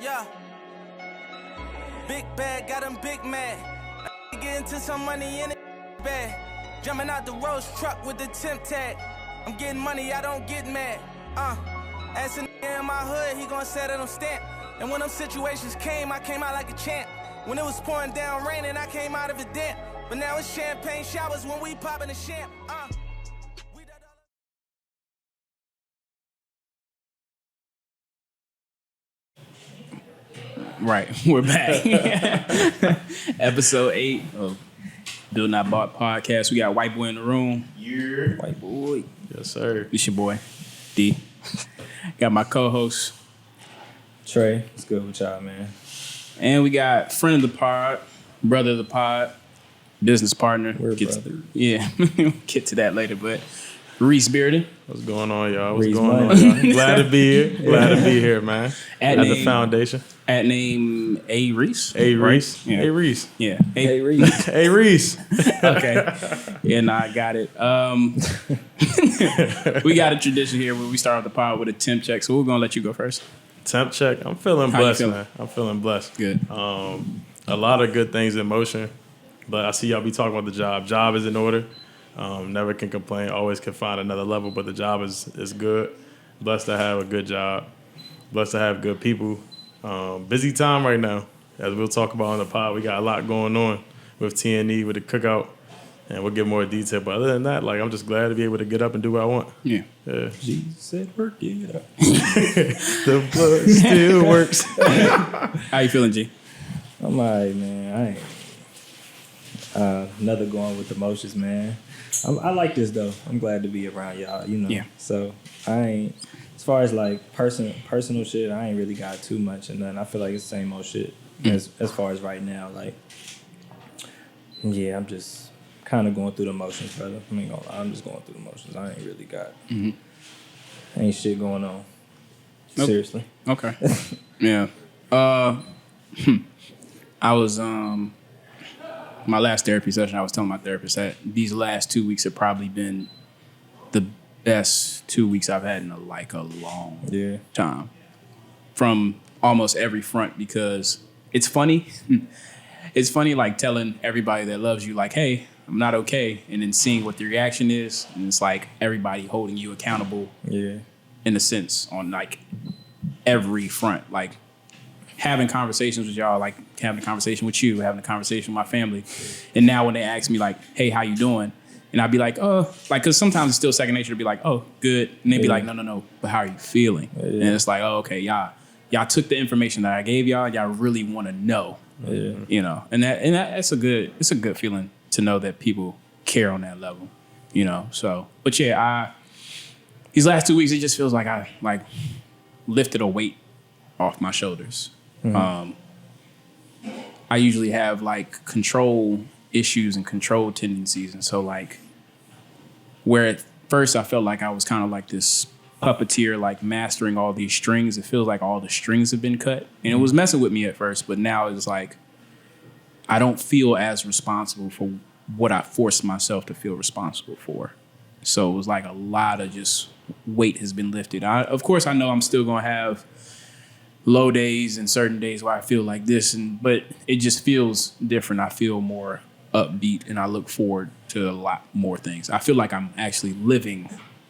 Yeah. Big bag, got him big mad. Get into some money in it bag. Jumping out the Rolls truck with the Temp Check. I'm getting money, I don't get mad. As a nigga in my hood, he gon' set it on stamp. And when them situations came, I came out like a champ. When it was pouring down raining, I came out of a damp. But now it's champagne showers when we poppin' the champ. Right, we're back. Episode 8 of Bill Not Bought podcast. We got White Boy in the room. Yeah. White Boy. Yes, sir. It's your boy, D. Got my co-host, Trey. What's good with y'all, man? And we got friend of the pod, brother of the pod, business partner. We're brothers. Yeah, get to that later, but Reese Bearden. What's going on, y'all? What's Reese going money. on, y'all? Glad to be here. Glad to be here, man. At the foundation. At name A. Reese. A. Reese. Yeah. A. Reese. Yeah. Hey, Reese. A. Reese. Okay. Yeah, nah, I got it. We got a tradition here where we start off the pod with a temp check, so we're going to let you go first. Temp check. I'm feeling How you blessed, feeling? man. I'm feeling blessed. Good. A lot of good things in motion, but I see y'all be talking about the job. Job is in order. Never can complain. Always can find another level, but the job is good. Blessed to have a good job. Blessed to have good people. Busy time right now. As we'll talk about on the pod, we got a lot going on with T&E, with the cookout, and we'll get more detail. But other than that, like, I'm just glad to be able to get up and do what I want. Yeah. Jesus said, work it up. The blood still works. How you feeling, G? I'm all right, man. I ain't. Another going with the motions, man. I like this, though. I'm glad to be around y'all, you know. Yeah. So, I ain't, as far as, like, personal shit, I ain't really got too much and nothing. I feel like it's the same old shit as far as right now. Like, yeah, I'm just kind of going through the motions, brother. I ain't gonna lie. I'm just going through the motions. I ain't really got, ain't shit going on. Nope. Seriously. Okay. Yeah. I was my last therapy session, I was telling my therapist that these last 2 weeks have probably been the best 2 weeks I've had in a long time. From almost every front, because it's funny. It's funny, like, telling everybody that loves you, like, hey, I'm not okay, and then seeing what the reaction is, and it's like everybody holding you accountable. Yeah. In a sense, on like every front, like having conversations with y'all, like having a conversation with you, having a conversation with my family. And now when they ask me like, hey, how you doing? And I'd be like, oh, like, cause sometimes it's still second nature to be like, oh, good. And they'd be like, no, but how are you feeling? Yeah. And it's like, oh, okay, y'all took the information that I gave y'all really want to know, you know, and that's a good feeling to know that people care on that level, you know? So, but yeah, these last 2 weeks, it just feels like I lifted a weight off my shoulders. I usually have like control issues and control tendencies. And so like where at first I felt like I was kind of like this puppeteer, like mastering all these strings, it feels like all the strings have been cut. And it was messing with me at first, but now it's like I don't feel as responsible for what I forced myself to feel responsible for. So it was like a lot of just weight has been lifted. Of course, I know I'm still going to have low days and certain days where I feel like this, but it just feels different. I feel more upbeat, and I look forward to a lot more things. I feel like I'm actually living,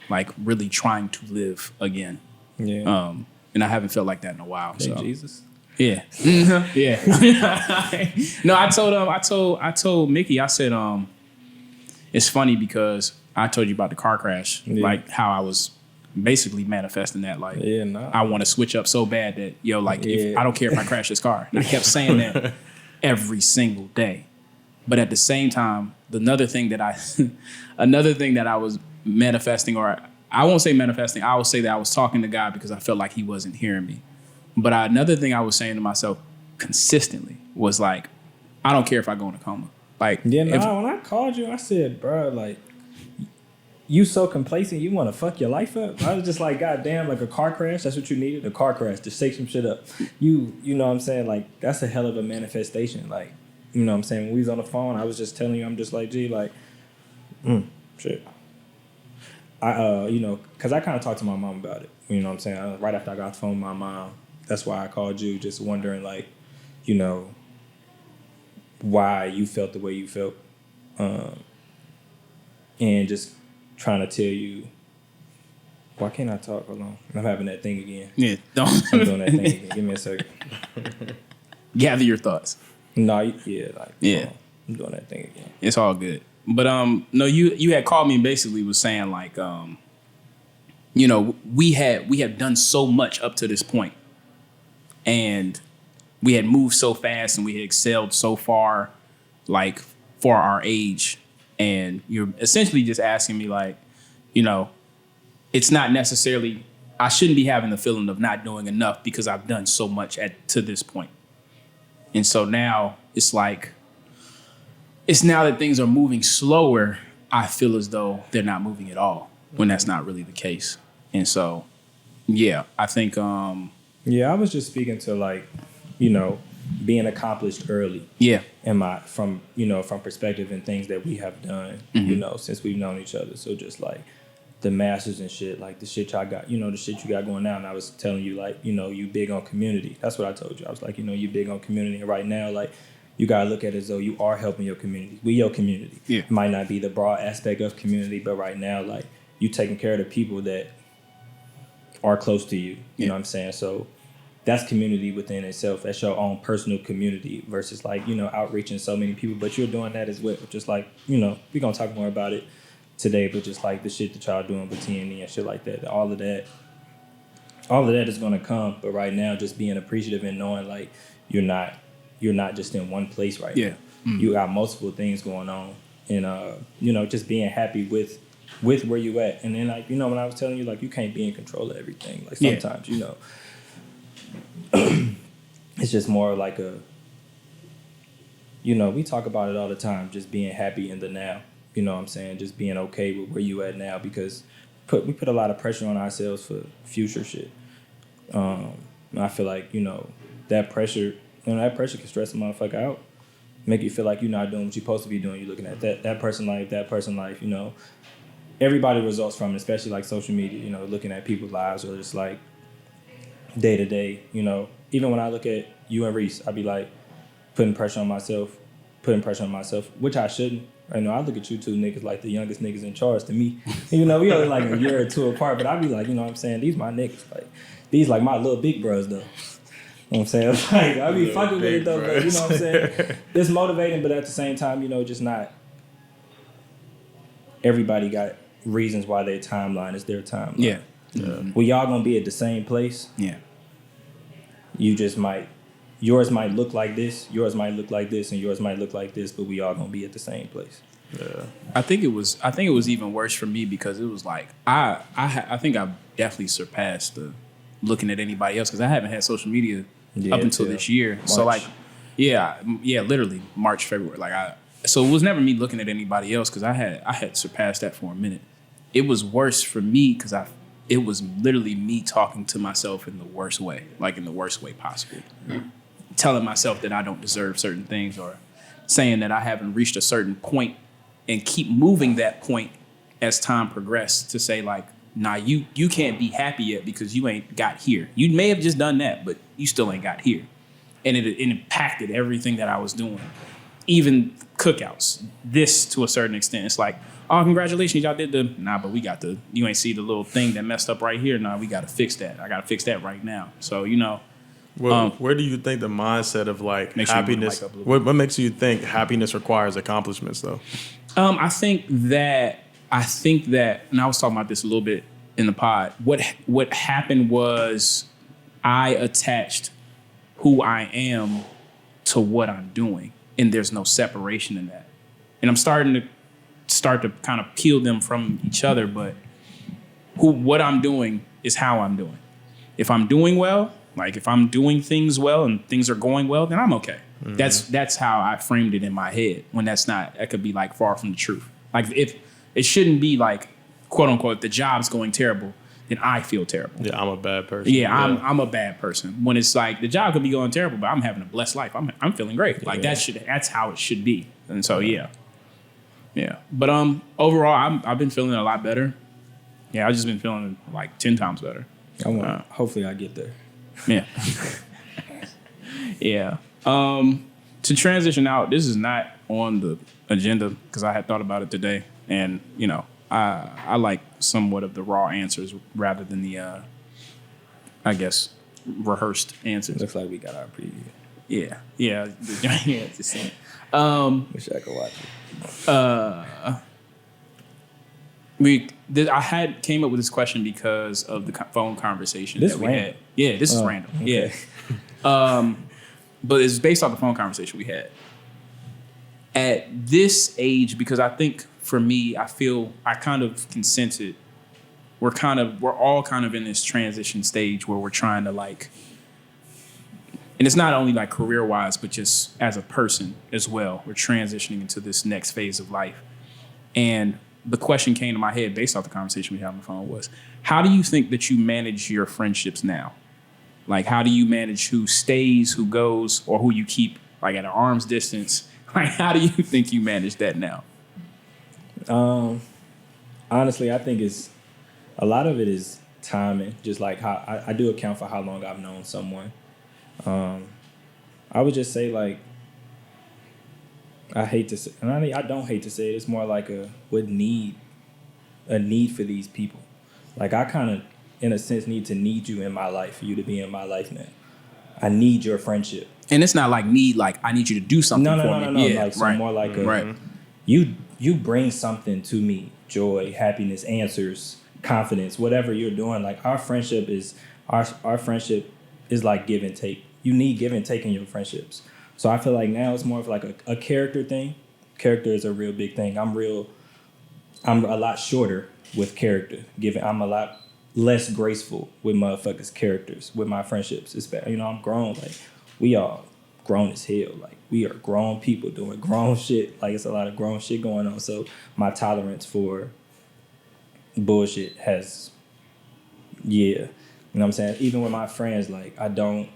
like really trying to live again. Yeah. And I haven't felt like that in a while. Thank So Jesus. yeah, yeah. No, I told Mickey. I said, it's funny because I told you about the car crash, like how I was basically manifesting that, like, I want to switch up so bad that, if I don't care if I crash this car. And I kept saying that every single day. But at the same time, another thing that I was manifesting, or I won't say manifesting, I will say that I was talking to God because I felt like he wasn't hearing me. But another thing I was saying to myself consistently was like, I don't care if I go in a coma. Like, when I called you, I said, bro, like, you so complacent, you want to fuck your life up? I was just like, God damn, like a car crash, that's what you needed? A car crash to shake some shit up. You know what I'm saying? Like, that's a hell of a manifestation. Like, you know what I'm saying? When we was on the phone, I was just telling you, I'm just like, gee, like, shit. Because I kind of talked to my mom about it. You know what I'm saying? Right after I got off the phone with my mom, that's why I called you, just wondering, like, you know, why you felt the way you felt, and just trying to tell you. Why can't I talk? Hold on. I'm having that thing again. Yeah, don't. I'm doing that thing again. Give me a second. Gather your thoughts. No, yeah, like, Yeah. I'm doing that thing again. It's all good. But no, you had called me and basically was saying like, you know, we have done so much up to this point, and we had moved so fast and we had excelled so far, like for our age, and you're essentially just asking me like, you know, it's not necessarily, I shouldn't be having the feeling of not doing enough because I've done so much to this point. And so now it's like, it's now that things are moving slower, I feel as though they're not moving at all, when that's not really the case. And so, yeah, I think... yeah, I was just speaking to, like, you know, being accomplished early. Yeah. From perspective and things that we have done, you know, since we've known each other. So just like the masters and shit, like the shit y'all got, you know, the shit you got going now. And I was telling you, like, you know, you big on community. That's what I told you. I was like, you know, you big on community. And right now, like, you got to look at it as though you are helping your community. We your community. Yeah. It might not be the broad aspect of community, but right now, like, you taking care of the people that are close to you. You know what I'm saying? So that's community within itself. That's your own personal community versus, like, you know, outreaching so many people. But you're doing that as well. Just like, you know, we're going to talk more about it today, but just like the shit that y'all doing with TNE and shit like that. All of that is going to come. But right now, just being appreciative and knowing, like, you're not just in one place right now. Mm-hmm. You got multiple things going on. And, you know, just being happy with where you at. And then, like, you know, when I was telling you, like, you can't be in control of everything. Like, sometimes, you know, it's just more like a, you know, we talk about it all the time, just being happy in the now. You know what I'm saying? Just being okay with where you at now, because we put a lot of pressure on ourselves for future shit. And I feel like, you know, that pressure can stress a motherfucker out. Make you feel like you're not doing what you're supposed to be doing. You're looking at that person life, you know. Everybody results from it, especially like social media, you know, looking at people's lives or just like day to day, you know. Even when I look at you and Reese, I be like putting pressure on myself, which I shouldn't. I know I look at you two niggas like the youngest niggas in charge to me. You know, we only like a year or two apart, but I be like, you know what I'm saying? These my niggas. Like, these like my little big bros though. You know what I'm saying? Like, I be fucking with it though, but you know what I'm saying? It's motivating, but at the same time, you know, just not everybody got reasons why their timeline is their timeline. Yeah. We all gonna be at the same place. Yeah. You just might, yours might look like this, yours might look like this, and yours might look like this, but we all gonna be at the same place. Yeah. I think it was even worse for me because it was like I think I definitely surpassed the looking at anybody else because I haven't had social media up until this year. March. So like, yeah, literally March, February. Like so it was never me looking at anybody else because I had surpassed that for a minute. It was worse for me because it was literally me talking to myself in the worst way, like in the worst way possible. Telling myself that I don't deserve certain things or saying that I haven't reached a certain point and keep moving that point as time progressed to say like, nah, you can't be happy yet because you ain't got here. You may have just done that, but you still ain't got here. And it impacted everything that I was doing. Even cookouts, this to a certain extent. It's like, oh, congratulations, y'all did but we got you ain't see the little thing that messed up right here. Nah, we got to fix that. I got to fix that right now. So, you know. Well, where do you think the mindset of like happiness, what makes you think happiness requires accomplishments though? I think that, and I was talking about this a little bit in the pod, what happened was I attached who I am to what I'm doing, and there's no separation in that. And I'm starting to kind of peel them from each other, but what I'm doing is how I'm doing. If I'm doing well, like if I'm doing things well and things are going well, then I'm okay. Mm-hmm. That's how I framed it in my head. When that could be like far from the truth. Like if it shouldn't be like, quote unquote, if the job's going terrible, then I feel terrible. Yeah, I'm a bad person. Yeah, I'm a bad person. When it's like the job could be going terrible, but I'm having a blessed life. I'm feeling great. Like that's how it should be. And so yeah. But overall, I've been feeling a lot better. Yeah, I've just been feeling like 10 times better. Hopefully I get there. Yeah. Yeah. To transition out, this is not on the agenda because I had thought about it today, and you know, I like somewhat of the raw answers rather than the, I guess, rehearsed answers. Looks like we got our preview. Yeah. Yeah. Yeah. Just saying. Wish I could watch it. I came up with this question because of the phone conversation This that we random. had. Yeah, this is random. Okay. Yeah. But it's based off the phone conversation we had. At this age, because I think for me, I feel I kind of consented. We're all kind of in this transition stage where we're trying to like, and it's not only like career wise, but just as a person as well. We're transitioning into this next phase of life. And the question came to my head based off the conversation we had on the phone was, how do you think that you manage your friendships now? Like, how do you manage who stays, who goes, or who you keep like at an arm's distance? Like, how do you think you manage that now? Honestly, I think a lot of it is timing. Just like how I do account for how long I've known someone. I would just say like, I hate to say, and I don't hate to say it. It's more like a need for these people. Like I kind of, in a sense, need you in my life for you to be in my life now. I need your friendship. And it's not like need, like I need you to do something for me. No. Yeah, like so more like right. You bring something to me: joy, happiness, answers, confidence, whatever you're doing. Like our friendship is like give and take. You need give and take in your friendships. So I feel like now it's more of like a character thing. Character is a real big thing. I'm a lot shorter with character. I'm a lot less graceful with motherfuckers' characters, with my friendships. It's bad. You know, I'm grown. Like, we all grown as hell. Like, we are grown people doing grown shit. Like, it's a lot of grown shit going on. So my tolerance for bullshit has, yeah. You know what I'm saying? Even with my friends, like, I don't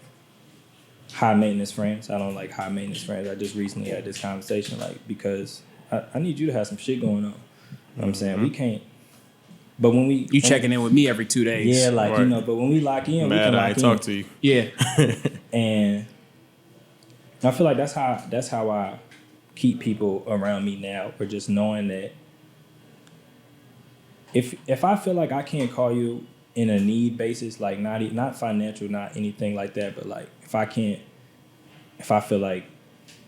high maintenance friends. I don't like high maintenance friends. I just recently had this conversation, like, because I need you to have some shit going on. You know what I'm saying? We can't. But when you checking in with me every 2 days. Yeah, like, right. You know, but when we lock in, we can lock in. I talk to you. Yeah. And I feel like that's how I keep people around me now, or just knowing that if I feel like I can't call you in a need basis, like not financial, not anything like that, but like if I feel like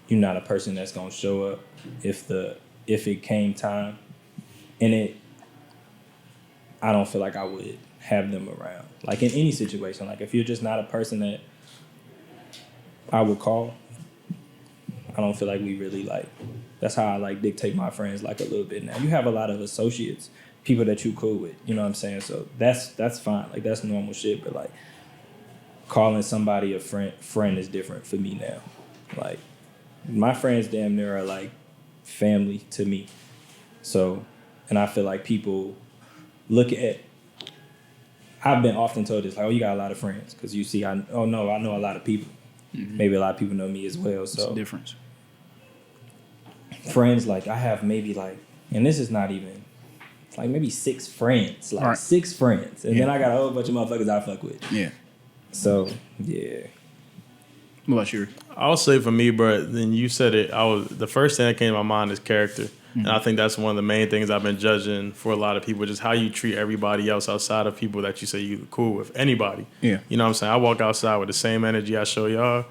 you're not a person that's gonna show up if it came time, and I don't feel like I would have them around. Like in any situation, like if you're just not a person that I would call, I don't feel like we really like, that's how I like dictate my friends like a little bit now. You have a lot of associates, people that you cool with, you know what I'm saying? So that's fine, like that's normal shit, but like calling somebody a friend is different for me now. Like my friends damn near are like family to me. So, and I feel like people look at, I've been often told this, like, oh, you got a lot of friends. Because you see, I know a lot of people. Mm-hmm. Maybe a lot of people know me as well. So what's the difference? Friends, like, I have maybe like, and this is not even, it's like maybe 6 friends. Like, right. 6 friends. And then I got a whole bunch of motherfuckers I fuck with. Yeah. So, yeah. What about you? I'll say for me, bro, then you said it, the first thing that came to my mind is character. Mm-hmm. And I think that's one of the main things I've been judging for a lot of people, just how you treat everybody else outside of people that you say you're cool with. Anybody. Yeah. You know what I'm saying? I walk outside with the same energy I show y'all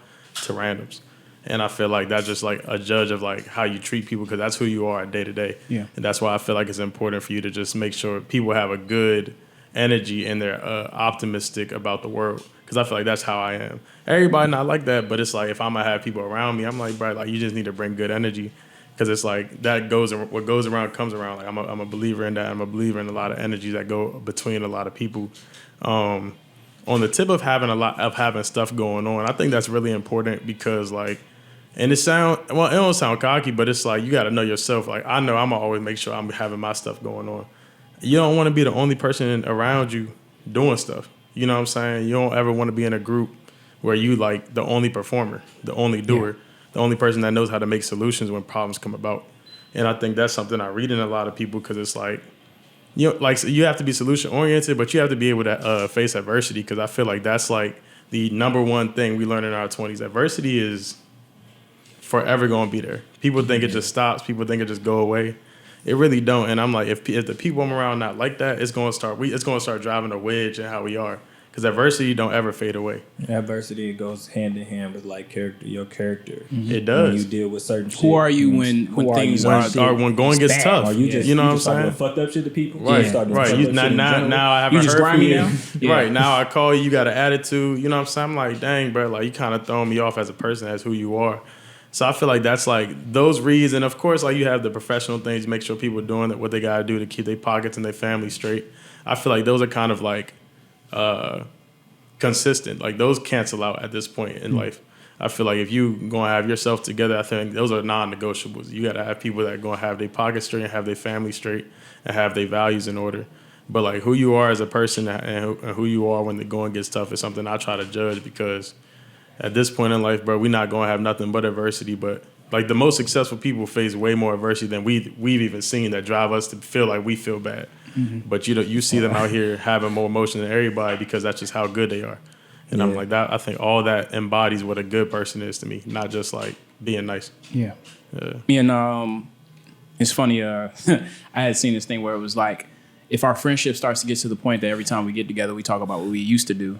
to randoms. And I feel like that's just like a judge of like how you treat people, because that's who you are day to day. Yeah. And that's why I feel like it's important for you to just make sure people have a good energy and they're optimistic about the world. Because I feel like that's how I am. Everybody not like that, but it's like if I'm going to have people around me, I'm like, bro, like you just need to bring good energy. Because it's like what goes around comes around. Like I'm a believer in that. I'm a believer in a lot of energy that go between a lot of people. On the tip of having stuff going on, I think that's really important because like, and it don't sound cocky, but it's like you got to know yourself. Like I know I'm gonna always make sure I'm having my stuff going on. You don't want to be the only person around you doing stuff. You know what I'm saying? You don't ever want to be in a group where you like the only performer, the only doer. Yeah. The only person that knows how to make solutions when problems come about. And I think that's something I read in a lot of people, because it's like, you know, like you have to be solution oriented, but you have to be able to face adversity, because I feel like that's like the number one thing we learn in our 20s. Adversity is forever going to be there. People think it just stops. People think it just go away. It really don't. And I'm like, if the people I'm around not like that, it's going to start driving a wedge in how we are. Because adversity don't ever fade away. Adversity goes hand in hand with like your character. Mm-hmm. It does. When you deal with certain shit. Who are you when things are when going gets bad. tough? Are you just, you know you what I'm just talking saying? about fucked up shit to people? Right, right. Now I haven't You just heard from grimy you. now? Yeah. Right, now I call you got an attitude. You know what I'm saying? I'm like, dang, bro, like you kind of throwing me off as a person, as who you are. So I feel like that's like those reads, and of course, like you have the professional things, make sure people are doing what they gotta do to keep their pockets and their family straight. I feel like those are kind of like consistent. Like those cancel out at this point in life. I feel like if you gonna have yourself together, I think those are non-negotiables. You gotta have people that are gonna have their pockets straight and have their family straight and have their values in order. But like who you are as a person and who you are when the going gets tough is something I try to judge, because at this point in life, bro, we're not going to have nothing but adversity. But like the most successful people face way more adversity than we've even seen that drive us to feel like we feel bad. Mm-hmm. But you see them out here having more emotion than everybody because that's just how good they are. And I'm like that. I think all that embodies what a good person is to me, not just like being nice. Yeah. And it's funny. I had seen this thing where it was like, if our friendship starts to get to the point that every time we get together, we talk about what we used to do,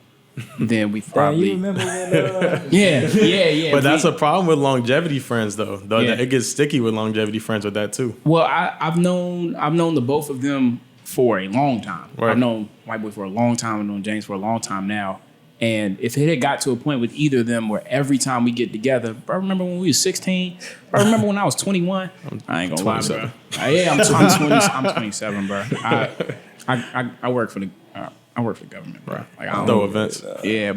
then we probably. You remember when? Yeah. But that's a problem with longevity friends, though. It gets sticky with longevity friends with that too. Well, I've known the both of them for a long time. Right. I've known White Boy for a long time. I've known James for a long time now. And if it had got to a point with either of them where every time we get together, bro, I remember when we was 16. Bro, I remember when I was 21. I ain't gonna lie, bro. Yeah, I'm 27, bro. I work for the government, bro. Like, I don't throw events. Yeah,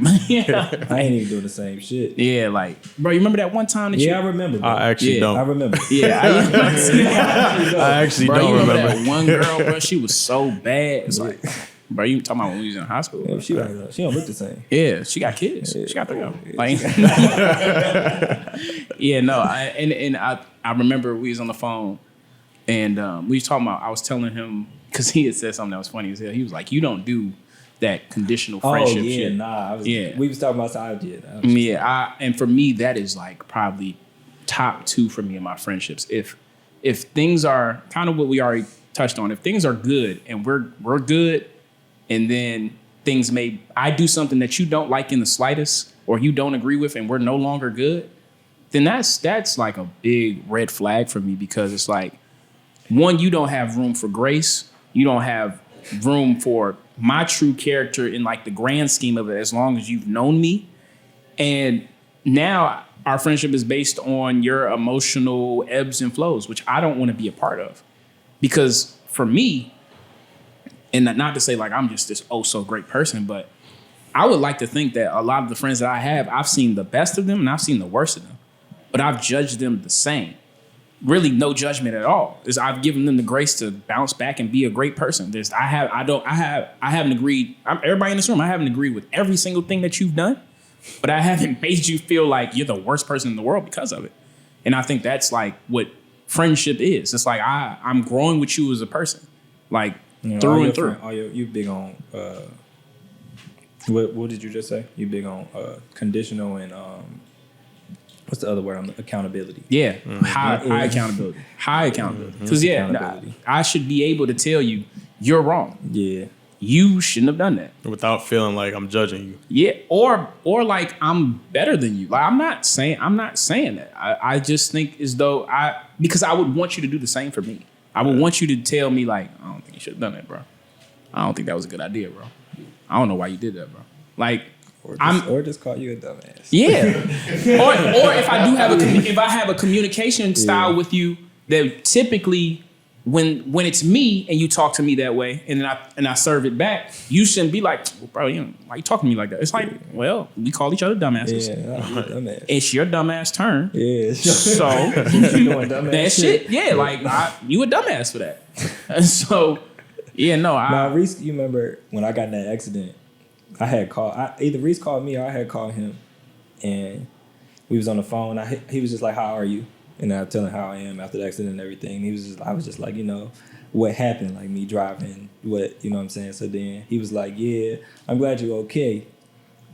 I ain't even doing the same shit. Yeah, like, bro, you remember that one time that I remember. Bro. I actually don't. I remember. Yeah, I actually bro, don't you remember remember. that one girl, bro? She was so bad. It's like, bro, you talking about when we was in high school? Yeah, she don't look the same. Yeah, she got kids. She got 3 of them. Like, yeah, no. I remember we was on the phone and we was talking about. I was telling him because he had said something that was funny as hell. He was like, "You don't do that conditional friendship shit." We was talking about side yet. And for me, that is like probably top 2 for me in my friendships. If things are kind of what we already touched on, if things are good and we're good, and then I do something that you don't like in the slightest or you don't agree with and we're no longer good, then that's like a big red flag for me, because it's like, one, you don't have room for grace. You don't have room for my true character in like the grand scheme of it, as long as you've known me. And now our friendship is based on your emotional ebbs and flows, which I don't want to be a part of. Because for me, and not to say like I'm just this so great person, but I would like to think that a lot of the friends that I have, I've seen the best of them and I've seen the worst of them, but I've judged them the same. Really no judgment at all. I've given them the grace to bounce back and be a great person. I haven't agreed. Everybody in this room, I haven't agreed with every single thing that you've done, but I haven't made you feel like you're the worst person in the world because of it. And I think that's like what friendship is. It's like I'm growing with you as a person, like through and through. You big on what did you just say? You big on conditional and what's the other word? Accountability. Yeah, high accountability. High accountability. Because I should be able to tell you you're wrong. Yeah, you shouldn't have done that without feeling like I'm judging you. Yeah, or like I'm better than you. Like I'm not saying that. I just think as though because I would want you to do the same for me. I would want you to tell me like, I don't think you should have done that, bro. I don't think that was a good idea, bro. I don't know why you did that, bro. Like. Or just call you a dumbass. Yeah. or if I do have a communication style with you that typically when it's me and you talk to me that way and I serve it back, you shouldn't be like, well, bro, why you talking to me like that? It's like, well, we call each other dumbasses. Yeah, dumbass. It's your dumbass turn. Yeah. So you doing dumbass that shit. Yeah, like you a dumbass for that. And so yeah, no. Now, Reese, you remember when I got in that accident? I had called. Either Reese called me or I had called him, and we was on the phone. He was just like, "How are you?" And I tell him how I am after the accident and everything. And I was just like, what happened? Like me driving, what, you know what I'm saying? So then he was like, "Yeah, I'm glad you're okay."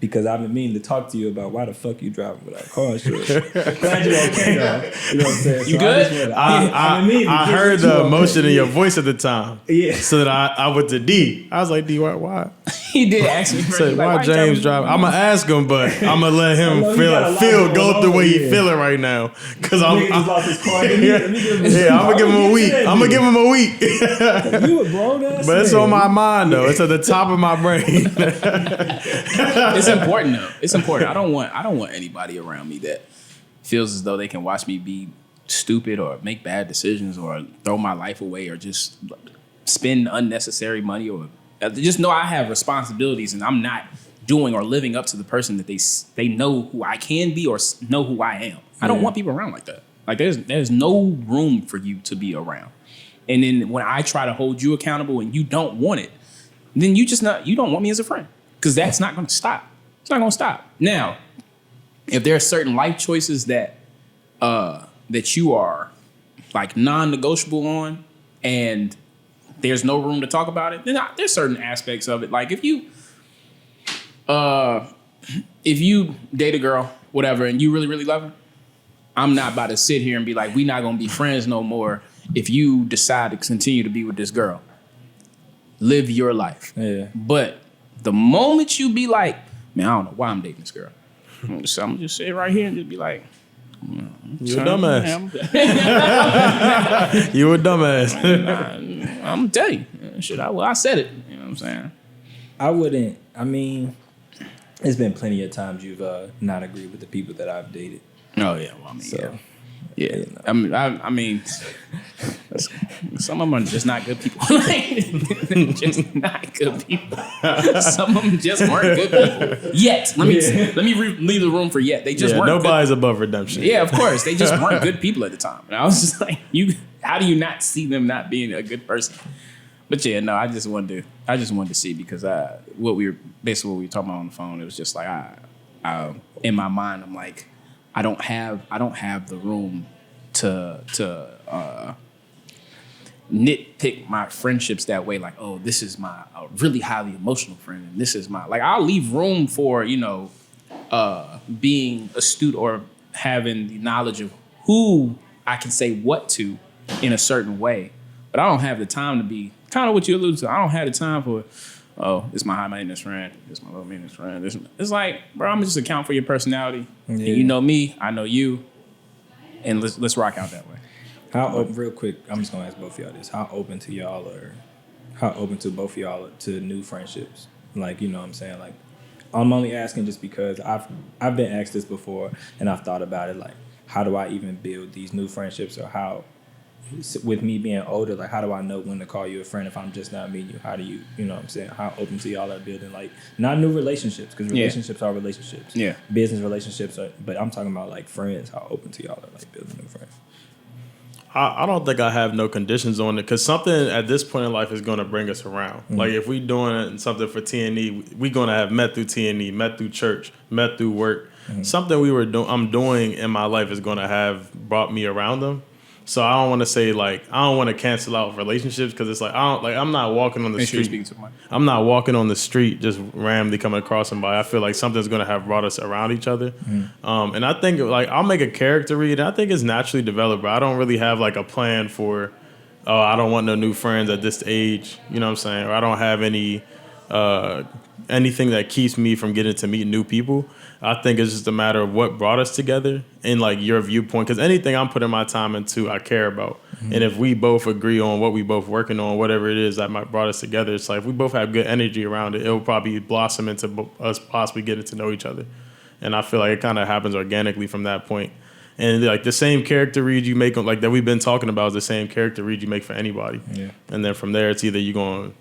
because I've been meaning to talk to you about why the fuck you driving without car insurance. Glad you're okay though. You know what I'm saying? You good? I heard the emotion in your voice at the time. Yeah. So that I went to D. I was like, D, why? He did ask me. Say, why James driving? I'm gonna ask him, but I'm gonna let him go through the way he feeling right now. Cause I'm lost his car. Let me give him I'm gonna give him a week. I'm gonna give him a week. You a grown ass. But it's on my mind though. It's at the top of my brain. It's important though. It's important. I don't want anybody around me that feels as though they can watch me be stupid or make bad decisions or throw my life away or just spend unnecessary money or just know I have responsibilities and I'm not doing or living up to the person that they know who I can be or know who I am. I don't want people around like that. Like there's no room for you to be around. And then when I try to hold you accountable and you don't want it, then you don't want me as a friend because that's not going to stop. It's not going to stop. Now, if there are certain life choices that you are like non-negotiable on and there's no room to talk about it, then there's certain aspects of it. Like if you date a girl, whatever, and you really, really love her, I'm not about to sit here and be like, we're not going to be friends no more if you decide to continue to be with this girl. Live your life. Yeah. But the moment you be like, man, I don't know why I'm dating this girl. So I'm just sit right here and just be like, you're a dumbass. You a dumbass. I'm gonna tell you. Shit, I said it. You know what I'm saying? I wouldn't. I mean, there's been plenty of times you've not agreed with the people that I've dated. Oh yeah, well, I mean, so, yeah. You know. I mean, some of them are just not good people. Just not good people. Some of them just weren't good people. Yet, let me leave the room for yet. They just weren't. Nobody's above redemption. Yeah, of course. They just weren't good people at the time. And I was just like, how do you not see them not being a good person? But yeah, no, I just wanted to see because what we were talking about on the phone, it was just like I in my mind, I'm like, I don't have the room to nitpick my friendships that way. Like, oh, this is my really highly emotional friend, and this is my I'll leave room for being astute or having the knowledge of who I can say what to in a certain way. But I don't have the time to be kind of what you alluded to. I don't have the time for. Oh, this is my high maintenance friend. This is my low maintenance friend. It's like, bro, I'm gonna just account for your personality. Yeah. And you know me, I know you, and let's rock out that way. Real quick, I'm just gonna ask both of y'all this: how open to both of y'all to new friendships? Like, you know what I'm saying? Like, I'm only asking just because I've been asked this before, and I've thought about it. Like, how do I even build these new friendships, or how? With me being older, like, how do I know when to call you a friend if I'm just not meeting you? How do you know what I'm saying? How open to y'all are building, like, not new relationships, because relationships are relationships. Yeah. Business relationships are, but I'm talking about, like, friends. How open to y'all are, like, building new friends? I don't think I have no conditions on it, because something at this point in life is going to bring us around. Mm-hmm. Like, if we doing something for T&E, we going to have met through T&E, met through church, met through work. Mm-hmm. Something I'm doing in my life is going to have brought me around them. So I don't want to say, like, I don't want to cancel out relationships, because it's like, I'm not walking on the street. I'm not walking on the street just randomly coming across somebody. I feel like something's going to have brought us around each other. Mm. And I think, like, I'll make a character read. And I think it's naturally developed, but I don't really have, like, a plan for, oh, I don't want no new friends at this age. You know what I'm saying? Or I don't have any anything that keeps me from getting to meet new people. I think it's just a matter of what brought us together and, like, your viewpoint. Because anything I'm putting my time into, I care about. Mm-hmm. And if we both agree on what we both working on, whatever it is that might brought us together, it's like if we both have good energy around it, it'll probably blossom into us possibly getting to know each other. And I feel like it kind of happens organically from that point. And, like, the same character read you make, like, that we've been talking about is the same character read you make for anybody. Yeah. And then from there, it's either you're going to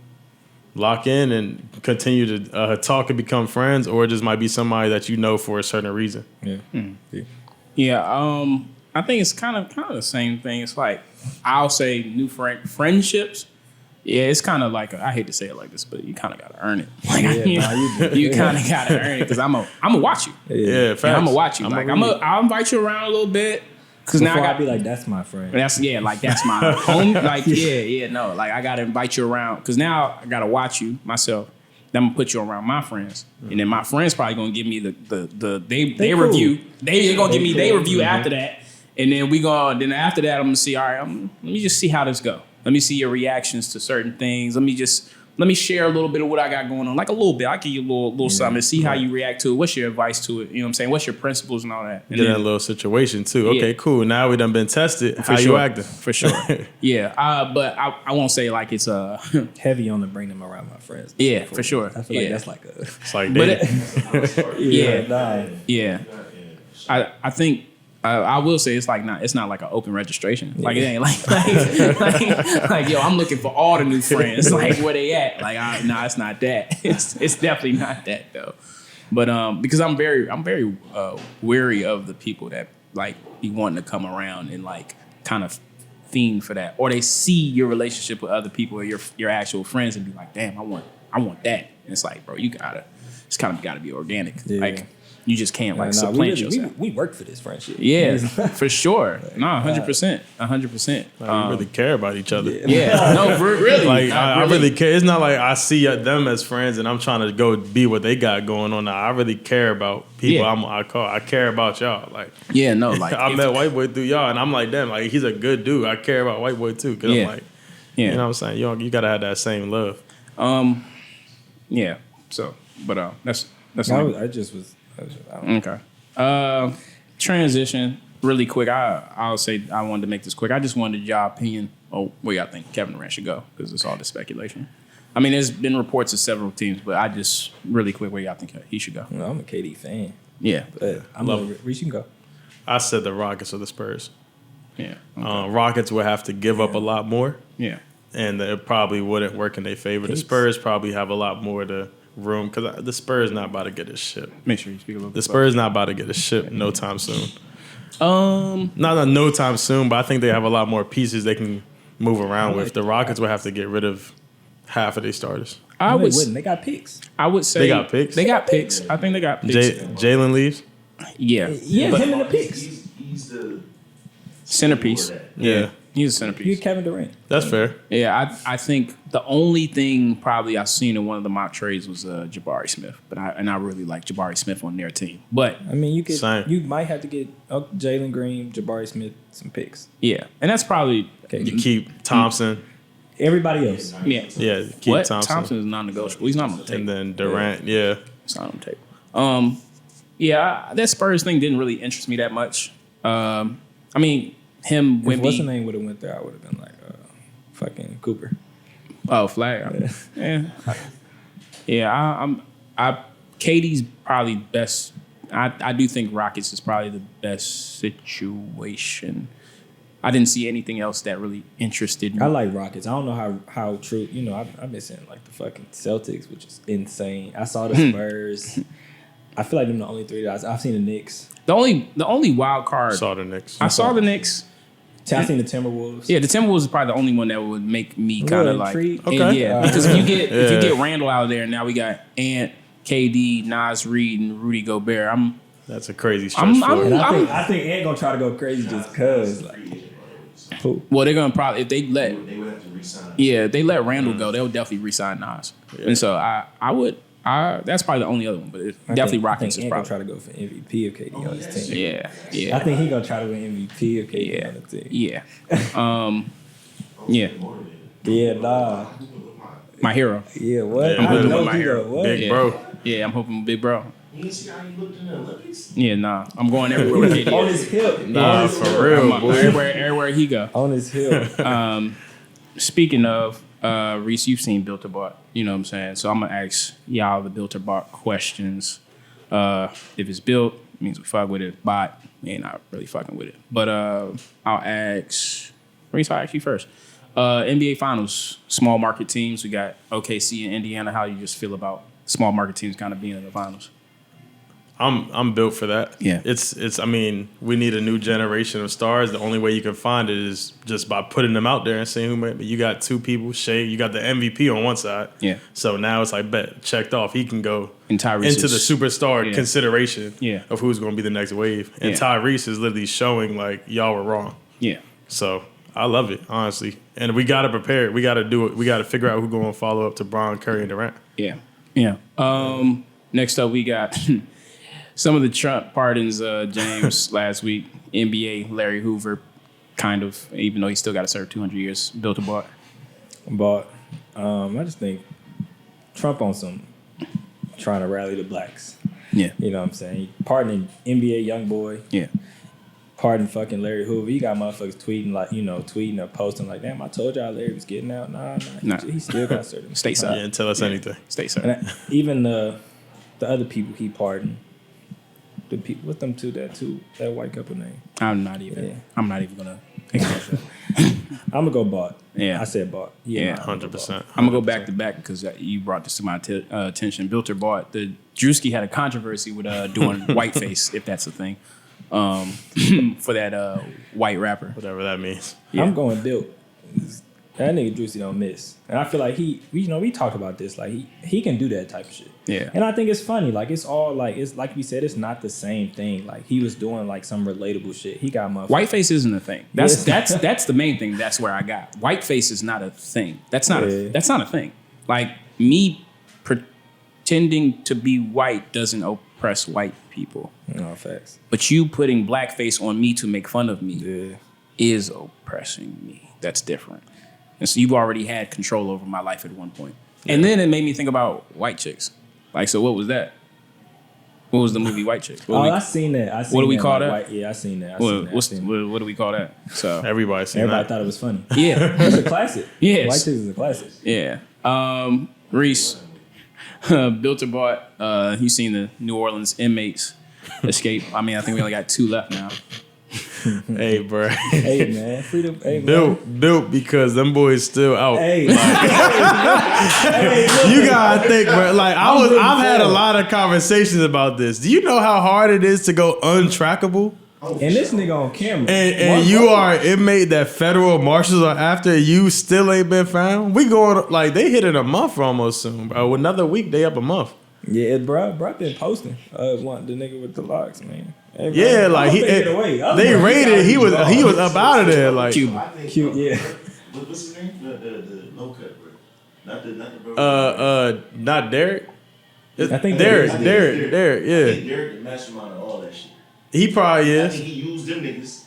lock in and continue to talk and become friends, or it just might be somebody that you know for a certain reason. Yeah. Mm-hmm. Yeah. I think it's kind of the same thing. It's like, I'll say new friendships. Yeah, it's kind of like I hate to say it like this, but you kind of got to earn it. Like, you kind of got to earn it, because I'm gonna watch you. Yeah, facts. I'm gonna watch you. I'll invite you around a little bit. Because now I gotta be like, that's my friend. That's my home. Like, no, like, I gotta invite you around, because now I gotta watch you myself. Then I'm gonna put you around my friends, and then my friends probably gonna give me they cool. review. They gonna give me their review after that, and then then after that I'm gonna see. All right, let me just see how this go. Let me see your reactions to certain things. Let me share a little bit of what I got going on, like a little bit. I'll give you a little something and see how you react to it. What's your advice to it? You know what I'm saying? What's your principles and all that? And Get in a little situation too. Okay, cool. Now we done been tested. How sure. you acting? For sure. Yeah. But I won't say like it's a heavy on the bring them around my friends. Yeah, for sure. I feel like that's like a. It's like dating. Yeah. I think. I will say it's not like an open registration. Like it ain't like yo, I'm looking for all the new friends. Like where they at? Like it's not that. It's definitely not that though. But because I'm very wary of the people that like be wanting to come around and like kind of fiend for that, or they see your relationship with other people or your actual friends and be like, damn, I want that. And it's like, bro, it's kind of got to be organic. Yeah. Like. You just can't supplant yourself. We work for this friendship. Yeah, for sure. No, 100%. 100%. We really care about each other. Yeah. No, really. Like I really care. It's not like I see them as friends and I'm trying to go be what they got going on. Now I really care about people. Yeah. I care about y'all. Like like I met White Boy through y'all, and I'm like, damn, like he's a good dude. I care about White Boy too, because I'm like, you know what I'm saying? You gotta have that same love. Yeah. So, but that's okay. Transition really quick. I'll say I wanted to make this quick. I just wanted y'all opinion on where y'all think Kevin Durant should go, because it's all the speculation. I mean, there's been reports of several teams, but I just really quick where y'all think he should go. Well, I'm a KD fan. Yeah, but Reese, you can go. I said the Rockets or the Spurs. Yeah, okay. Rockets would have to give up a lot more. Yeah, and it probably wouldn't work in their favor. The Spurs probably have a lot more to room, because the Spurs not about to get his ship. Make sure you speak a little bit. The Spurs not about to get his ship no time soon. Not no time soon, but I think they have a lot more pieces they can move around with. The Rockets would have to get rid of half of their starters. They wouldn't. They got picks. I would say they got picks. They got picks. I think they got picks. Jalen leaves. Yeah, him and the picks. He's the centerpiece. Yeah. He's a centerpiece. He's Kevin Durant. That's fair. Yeah, I think the only thing probably I've seen in one of the mock trades was Jabari Smith, but I really like Jabari Smith on their team. But I mean, you might have to get Jalen Green, Jabari Smith, some picks. Yeah, and that's probably you keep Thompson. Everybody else. Yeah. Keep Thompson. Thompson is non-negotiable. He's not on the table. And then Durant. Yeah. It's not on the table. That Spurs thing didn't really interest me that much. I mean, him, Wemby. What's the name would have went there? I would have been like, fucking Cooper. Oh, Flag. KD's probably best. I do think Rockets is probably the best situation. I didn't see anything else that really interested me. I like Rockets. I don't know how true. You know, I've been seeing like the fucking Celtics, which is insane. I saw the Spurs. I feel like them the only three that I've seen the Knicks. The only wild card. Saw the Knicks. I saw the Knicks. I've seen the Timberwolves. Yeah, the Timberwolves is probably the only one that would make me kind of like, okay. Yeah, because if you get Randall out of there, now we got Ant, KD, Nas Reed, and Rudy Gobert. That's a crazy stretch for him. I think Ant gonna try to go crazy just cause. Well, they're gonna probably if they let. They would have to resign. Yeah, if they let Randall go, they'll definitely resign Nas. Yeah. And so I would. That's probably the only other one, but definitely Rockets is probably probably gonna try to go for MVP of KD on his team. Yeah. I think he gonna try to win MVP of KD on the team. Yeah. Yeah, nah. My hero. Yeah, what? Yeah, I know my he hero. what? Big bro. Yeah, I'm hoping big bro. You didn't see how he looked in the Olympics? Yeah, nah. I'm going everywhere with KD. On his hip. Nah, for real, boy. Everywhere he go. On his hip. Speaking of, Reese, you've seen Built or Bought. You know what I'm saying? So I'm going to ask y'all the Built or Bought questions. If it's built, it means we fuck with it. Bought, we ain't not really fucking with it. But I'll ask, Reese, I'll ask you first. NBA Finals, small market teams. We got OKC and Indiana. How you just feel about small market teams kind of being in the finals? I'm built for that. Yeah. It's I mean, we need a new generation of stars. The only way you can find it is just by putting them out there and seeing who might be. You got two people, Shea, you got the MVP on one side. Yeah. So now it's like, bet, checked off. He can go and Tyrese into the superstar consideration of who's going to be the next wave. And Tyrese is literally showing like, y'all were wrong. Yeah. So I love it, honestly. And we got to prepare. We got to do it. We got to figure out who's going to follow up to Bron, Curry, and Durant. Yeah. Yeah. Next up, we got some of the Trump pardons. James last week, NBA Larry Hoover, kind of, even though he still got to serve 200 years. Built a bought. But I just think Trump on some trying to rally the blacks. Yeah. You know what I'm saying? He pardoning NBA young boy. Yeah. Pardon fucking Larry Hoover. You got motherfuckers tweeting like, tweeting or posting like, damn, I told y'all Larry was getting out. Nah. He still got certain. Stateside. Yeah, didn't tell us anything. Stateside. And even the other people he pardoned, the people with them that white couple name. I'm not even gonna. I'm gonna go bought. Yeah. I said bought. Yeah, 100%. I'm gonna go back to back because you brought this to my attention. Built or bought. The Drewski had a controversy with doing whiteface, if that's a thing, for that white rapper. Whatever that means. Yeah. I'm going built. That nigga Juicy don't miss. And I feel like we talked about this. Like he can do that type of shit. Yeah. And I think it's funny. Like it's all like, it's like we said, it's not the same thing. Like he was doing like some relatable shit. He got motherfuckers. Whiteface isn't a thing. That's the main thing. That's where I got. Whiteface is not a thing. That's not a thing. Like me pretending to be white doesn't oppress white people. No facts. But you putting blackface on me to make fun of me is oppressing me. That's different. And so you've already had control over my life at one point. Yeah. And then it made me think about white chicks. Like, so what was that? What was the movie White Chicks? I seen that. What do we call that? I seen that. What do we call that? So Everybody thought it was funny. Yeah. It's a classic. Yes. White Chicks is a classic. Yeah. Reese, built or bought, you seen the New Orleans inmates escape. I mean, I think we only got 2 left now. Hey, bro. Hey, man. Freedom. Hey, man. Built because them boys still out. Hey. You gotta think, bro. Like I've had a lot of conversations about this. Do you know how hard it is to go untrackable? And this nigga on camera. And you are an inmate that federal marshals are after. You still ain't been found. We going like they hit it a month almost soon, bro. Another week they up a month. Yeah, bro been posting. The nigga with the locks, man. Hey, yeah, like they raided. He was up out of there. Like Cuba. Cute, yeah. What's his name? The low cut, bro. Not the bro. Not Derek. I think Derek. I Yeah, think Derek the mastermind of all that shit. he probably I is. think he used them niggas.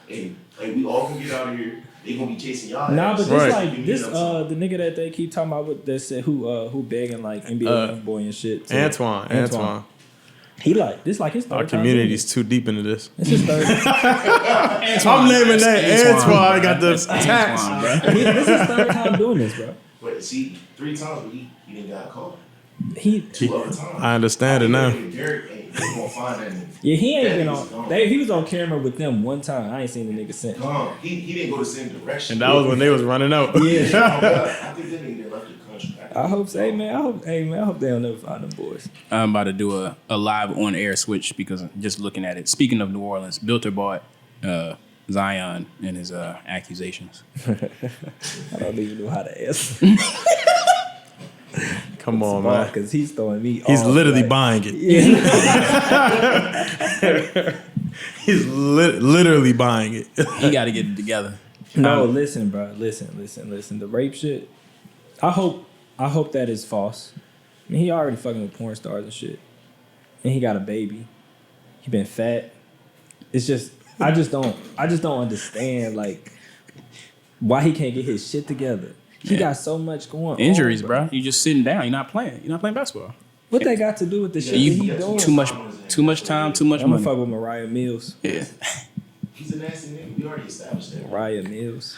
Hey, like we all gonna get out of here. They gonna be chasing y'all. Nah, but Right. this the nigga that they keep talking about that said who begging like NBA young boy and shit. So, Antoine. He like this like his third Our time community's too deep into this. doing it. It's his third. I'm naming that Antoine. Got the tax. Antoine, bro. This is his third time doing this, bro. But see, 3 times but he didn't got caught. He 2 other times. I understand it now. Derek ain't gonna find that nigga. yeah he ain't That been nigga's on. gone. He was on camera with them one time. I ain't seen the nigga since. He didn't go the same direction. And that was when they was running out. Yeah. Oh, God. I think that nigga left the country. I hope so. Hey man, I hope they don't never find them boys. I'm about to do a live on air switch because I'm just looking at it. Speaking of New Orleans, built or bought Zion and his accusations. I don't even know how to answer. Come on, man. Because he's throwing me. He's off, literally like, buying it. Yeah. He's literally buying it. He got to get it together. No, listen, bro. Listen. The rape shit. I hope that is false. I mean, he already fucking with porn stars and shit, and he got a baby. He been fat. It's just I just don't understand like why he can't get his shit together. He got so much going on. Injuries, bro. You just sitting down. You're not playing. You're not playing basketball. What they got to do with the shit You that he doing? too much time, too much I'm gonna money. fuck with Mariah Mills. Yeah. He's a nasty nigga. We already established that. Mariah Mills.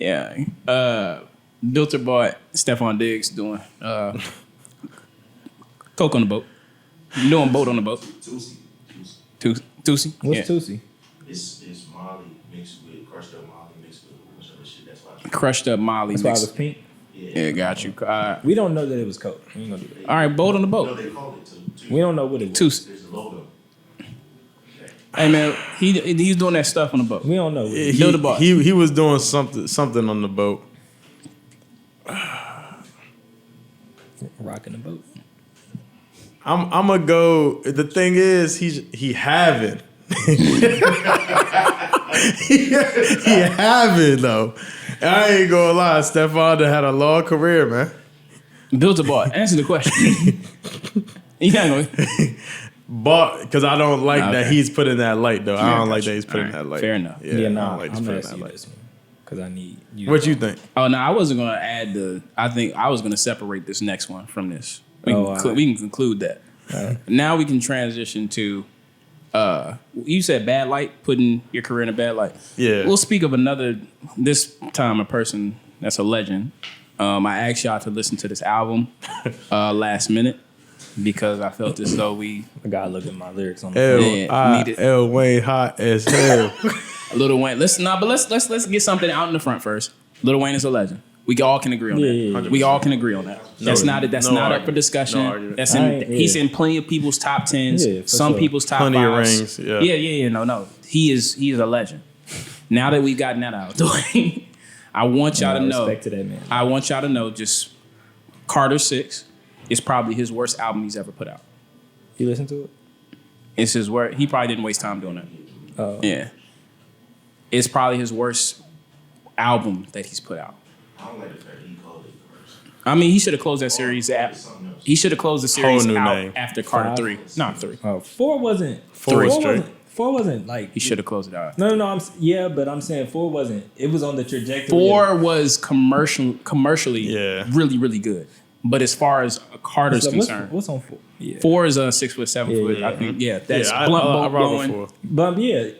Yeah. Built or bought Stefon Diggs doing coke on the boat. Doing boat on the boat. Tusi. What's Yeah. Tusi? It's Molly mixed with crushed up Molly mixed with a whole bunch of other shit. That's why. Crushed up Molly. That's why it mixed- was pink. Yeah, got you. We don't know that it was coke. We ain't gonna do that. All right, boat on the No, boat. they call it too. We don't know what it was. Tusi. There's a logo. Hey man, he's doing that stuff on the boat. We don't know. What it Build a boat. He was doing something on the boat. Rocking the boat. I'm gonna go. The thing is, he having. he having though. I ain't gonna lie, Stefon had a long career, man. Built or bought? Answer the question. You not gonna. Bought because I don't like that Okay. he's put in that light though. I don't like gotcha. that he's put in Alright, that light. fair enough. Yeah, Yeah, I nah, don't like I'm he's put gonna in ask that you light. this one because I need you. What you think? Oh no, I wasn't gonna add the. I think I was gonna separate this next one from this. We can, alright. we can conclude that. Now we can transition to. You said bad light, putting your career in a bad light. Yeah. We'll speak of another. This time, a person that's a legend. I asked y'all to listen to this album last minute because I felt as though we I gotta look at my lyrics on the phone. needed- Lil Wayne hot as hell. Lil Wayne. Let's get something out in the front first. Lil Wayne is a legend. We all can agree on that. Yeah. We all can agree on that. That's not up for argument. discussion. No argument. That's in, Alright, he's yeah. in plenty of people's top tens, Yeah, for some sure. people's top Plenty of fives. rings, yeah. Yeah. No. He is a legend. Now that we've gotten that out of the way, I want y'all to know. Respect to that man. I want y'all to know just Carter 6 is probably his worst album he's ever put out. You listen to it? It's his worst. He probably didn't waste time doing that. Oh. Yeah. It's probably his worst album that he's put out. I don't like the fact that he called it the worst. I mean, he should have closed that series he should have closed the series new out name. after Carter 5? 3. Not 3. Oh, 4 wasn't. Four Four straight. wasn't. 4 wasn't like. He should have closed it out. No. But I'm saying 4 wasn't. It was on the trajectory. 4 was commercially Yeah. really, really good. But as far as Carter's concerned, What's on 4? Yeah. 4 is a 6 foot, 7 foot. Yeah. I think, that's I blunt rock with blowing. 4. But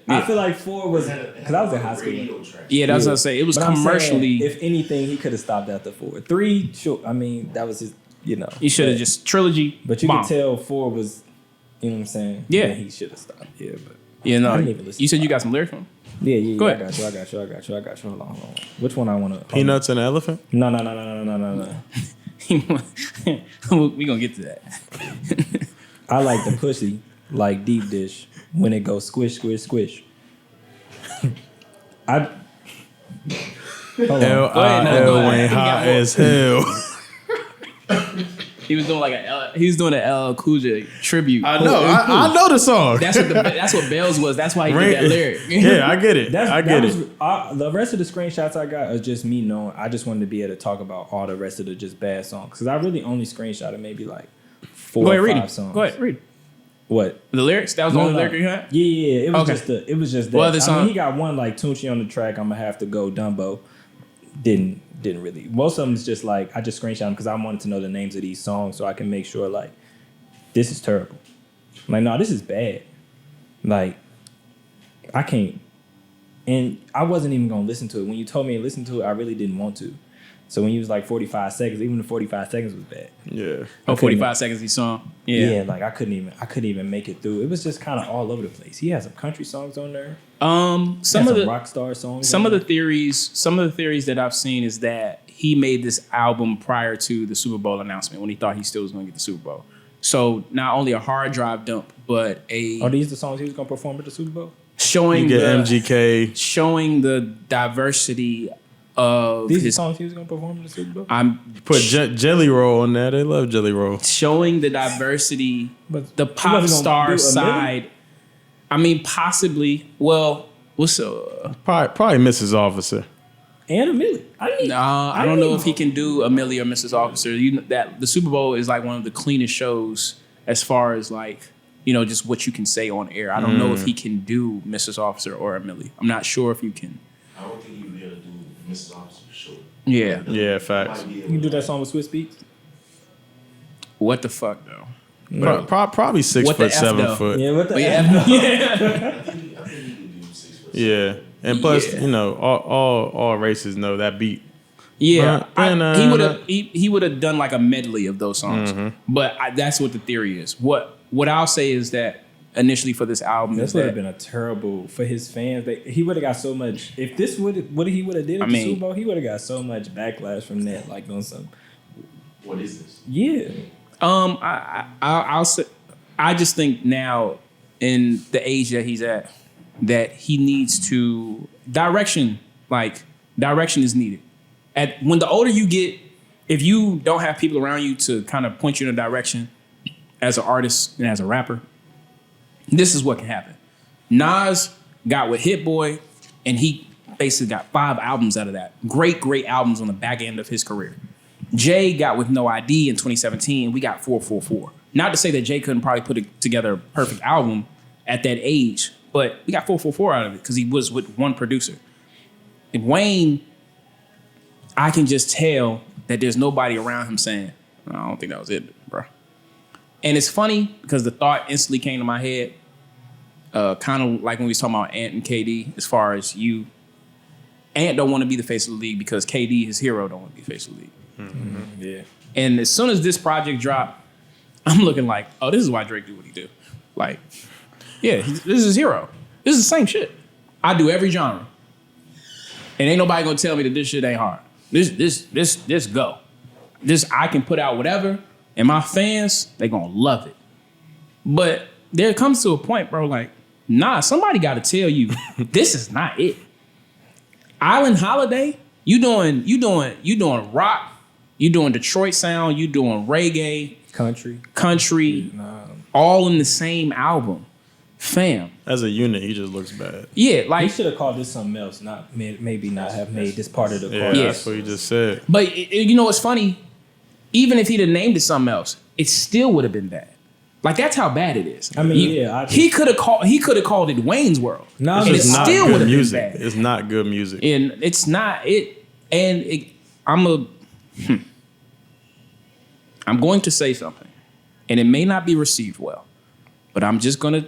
I feel like 4 was because I was in high school. Radio track. Yeah, that's what I say. It was But I'm saying, commercially. if anything, he could have stopped after 4. 3, sure. I mean, that was his. He should have just trilogy. But you bomb. could tell 4 was. You know what I'm saying? Yeah. He should have stopped. Yeah, but. Yeah, no. I didn't even listen You said to you got some lyrics from him? Yeah. Go I ahead. got you. Hold on. Which one I want to? Peanuts and the elephant. No. We gonna get to that. I like the pussy, like deep dish, when it goes squish, squish, squish. Hold on. Go ahead, no, go Lil ahead. Wayne He got hot more. as hell. He was doing an LL Cool J tribute. I know. I know the song. That's what Bells was. That's why he did that lyric. Yeah, I get it. I get it. The rest of the screenshots I got are just me knowing. I just wanted to be able to talk about all the rest of the just bad songs because I really only screenshotted maybe like 4 Go ahead, or read 5 it. songs. Go ahead, read it. What? The lyrics? That was the only lyric you had? Yeah. It was Okay. just that. Well, the I song- mean, he got one like Tunchi on the track. I'm gonna have to go Dumbo. Didn't really. Most of them is just like I just screenshot them because I wanted to know the names of these songs so I can make sure like this is terrible. I'm like, no, this is bad. Like I can't. And I wasn't even gonna listen to it. When you told me to listen to it, I really didn't want to. So when you was like 45 seconds, even the 45 seconds was bad. Yeah. Oh, 45 seconds each song. Yeah, like I couldn't even make it through. It was just kind of all over the place. He had some country songs on there. Some of the rock star songs. some on of the there. theories that I've seen is that he made this album prior to the Super Bowl announcement when he thought he still was going to get the Super Bowl. So not only a hard drive dump, but Are these the songs he was gonna perform at the Super Bowl? showing You get the MGK. showing the diversity of These are the his. songs he was gonna perform at the Super Bowl. I'm Put Jelly Roll on there. They love Jelly Roll. showing the diversity, But the he pop wasn't gonna star do a million? side. I mean, possibly. Well, what's Probably Mrs. Officer. And a million. I don't know if he can do Amelia or Mrs. Officer. You know, that the Super Bowl is like one of the cleanest shows as far as like just what you can say on air. I don't know if he can do Mrs. Officer or Amelia. I'm not sure if you can. I don't think he would be able to do Mrs. Officer for sure. Yeah. Yeah, facts. Might be You able can do to- that song with Swiss Beats. What the fuck though? Probably 6 What the foot, F 7 though? foot. Yeah, what the But F? yeah, I think he can do 6 foot. Yeah. And plus, Yeah. all races know that beat. yeah. He would have Ba-na-na. he would have done like a medley of those songs. But that's what the theory is. What I'll say is that initially for this album This is would have that been a terrible for his fans. He would have got so much. If this what he would have did at I the mean- Super Bowl, he would have got so much backlash from that. Like on some, What is this? yeah. I'll say I just think now in the age that he's at that he needs to direction is needed. When the older you get, if you don't have people around you to kind of point you in a direction as an artist and as a rapper, this is what can happen. Nas got with Hit Boy and he basically got 5 albums out of that. Great albums on the back end of his career. Jay got With No ID in 2017. We got 444. Not to say that Jay couldn't probably put together a perfect album at that age, but we got 444 out of it because he was with one producer. And Wayne, I can just tell that there's nobody around him saying, I don't think that was it, bro. And it's funny because the thought instantly came to my head, kind of like when we was talking about Ant and KD, as far as Ant don't want to be the face of the league because KD, his hero, don't want to be the face of the league. Mm-hmm. Yeah. And as soon as this project dropped, I'm looking like, oh, this is why Drake do what he do. Like, yeah, this is his hero. This is the same shit. I do every genre. And ain't nobody gonna tell me that this shit ain't hard. This go. This I can put out whatever, and my fans, they gonna love it. But there comes to a point, bro, like, nah, somebody gotta tell you, this is not it. Island Holiday, you doing rock, you doing Detroit sound, you doing reggae, country, all in the same album. Fam. As a unit, he just looks bad. Yeah, like he should have called this something else, maybe not have made this part of the Yeah, chorus. that's what he just said. But you know what's funny? Even if he'd have named it something else, it still would have been bad. Like that's how bad it is. I mean, he could have called it Wayne's World. No, and It's it not still would good have been music. bad. It's not good music. And it's not it. And I'm going to say something, and it may not be received well, but I'm just gonna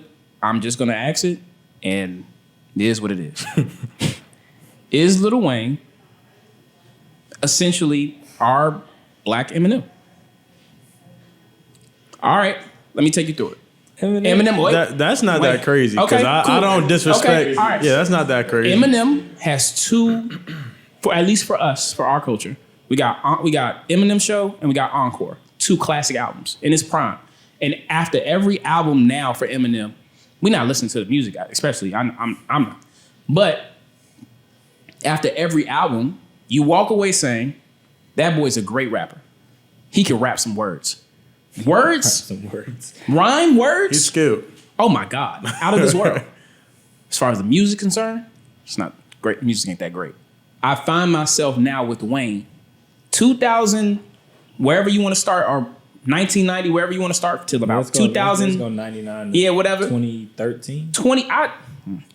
ask it, and it is what it is. Is Lil Wayne essentially our Black Eminem? All right, let me take you through it. Eminem, wait. That's not Wait. that crazy because Okay, I cool. don't disrespect. Okay, all right. Yeah, that's not that crazy. Eminem has two, at least for us, for our culture. We got Eminem Show and we got Encore, two classic albums in its prime. And after every album now for Eminem, we're not listening to the music, especially I'm not. But after every album, you walk away saying, that boy's a great rapper. He can rap some words. Rhyme words. He's skilled. Oh my God, out of this world. As far as the music concerned, it's not great. Music ain't that great. I find myself now with Wayne, 2000, wherever you want to start, or 1990, wherever you want to start, till about 2000. Let's go 99. Yeah, whatever. 2013.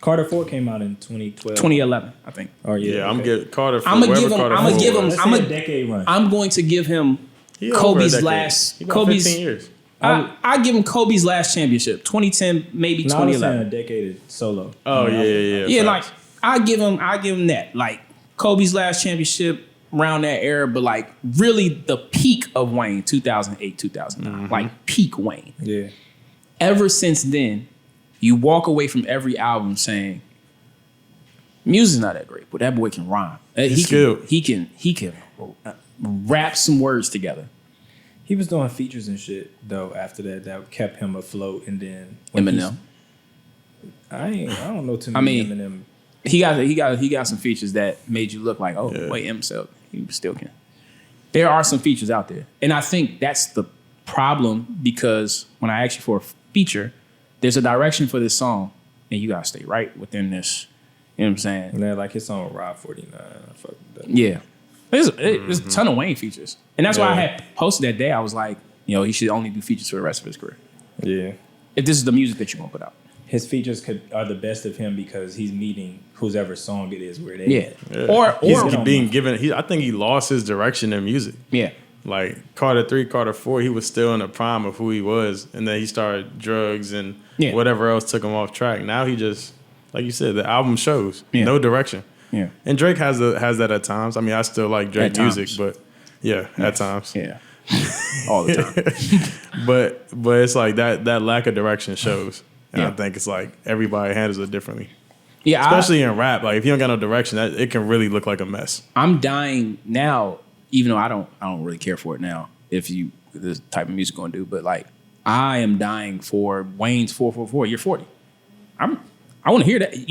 Carter 4 came out in 2012. 2011, I think. Oh yeah. Yeah, I'm gonna get Carter. I'm gonna give him. Let's say a decade run. I'm going to give him Kobe's last. He about 15 years. I give him Kobe's last championship, 2010, maybe 2011. A decade solo. Oh yeah. Yeah, like I give him that. Like Kobe's last championship around that era, but like really the peak of Wayne, 2008, 2009. Like peak Wayne. Yeah. Ever since then, you walk away from every album saying, music's not that great, but that boy can rhyme. He can rap some words together. He was doing features and shit though after that kept him afloat, and then Eminem. I don't know too many Eminem. He got some features that made you look like, wait, himself, he still can. There are some features out there. And I think that's the problem, because when I ask you for a feature, there's a direction for this song, and you gotta stay right within this. You know what I'm saying? And then like his song Rob 49. I fuck with that. Yeah. There's a ton of Wayne features. And that's why I had posted that day. I was like, he should only do features for the rest of his career. Yeah. If this is the music that you're gonna put out. His features are the best of him because he's meeting whoever song it is where they at. Yeah. Or he's being given. I think he lost his direction in music. Yeah. Like Carter 3, Carter 4, he was still in the prime of who he was, and then he started drugs and whatever else took him off track. Now he just, like you said, the album shows no direction. Yeah. And Drake has that at times. I mean, I still like Drake music, but at times. Yeah. All the time. but it's like that lack of direction shows. And I think it's like everybody handles it differently. Yeah. Especially in rap. Like if you don't got no direction, it can really look like a mess. I'm dying now, even though I don't really care for it now, this type of music gonna do, but like I am dying for Wayne's 444. You're 40. I wanna hear that.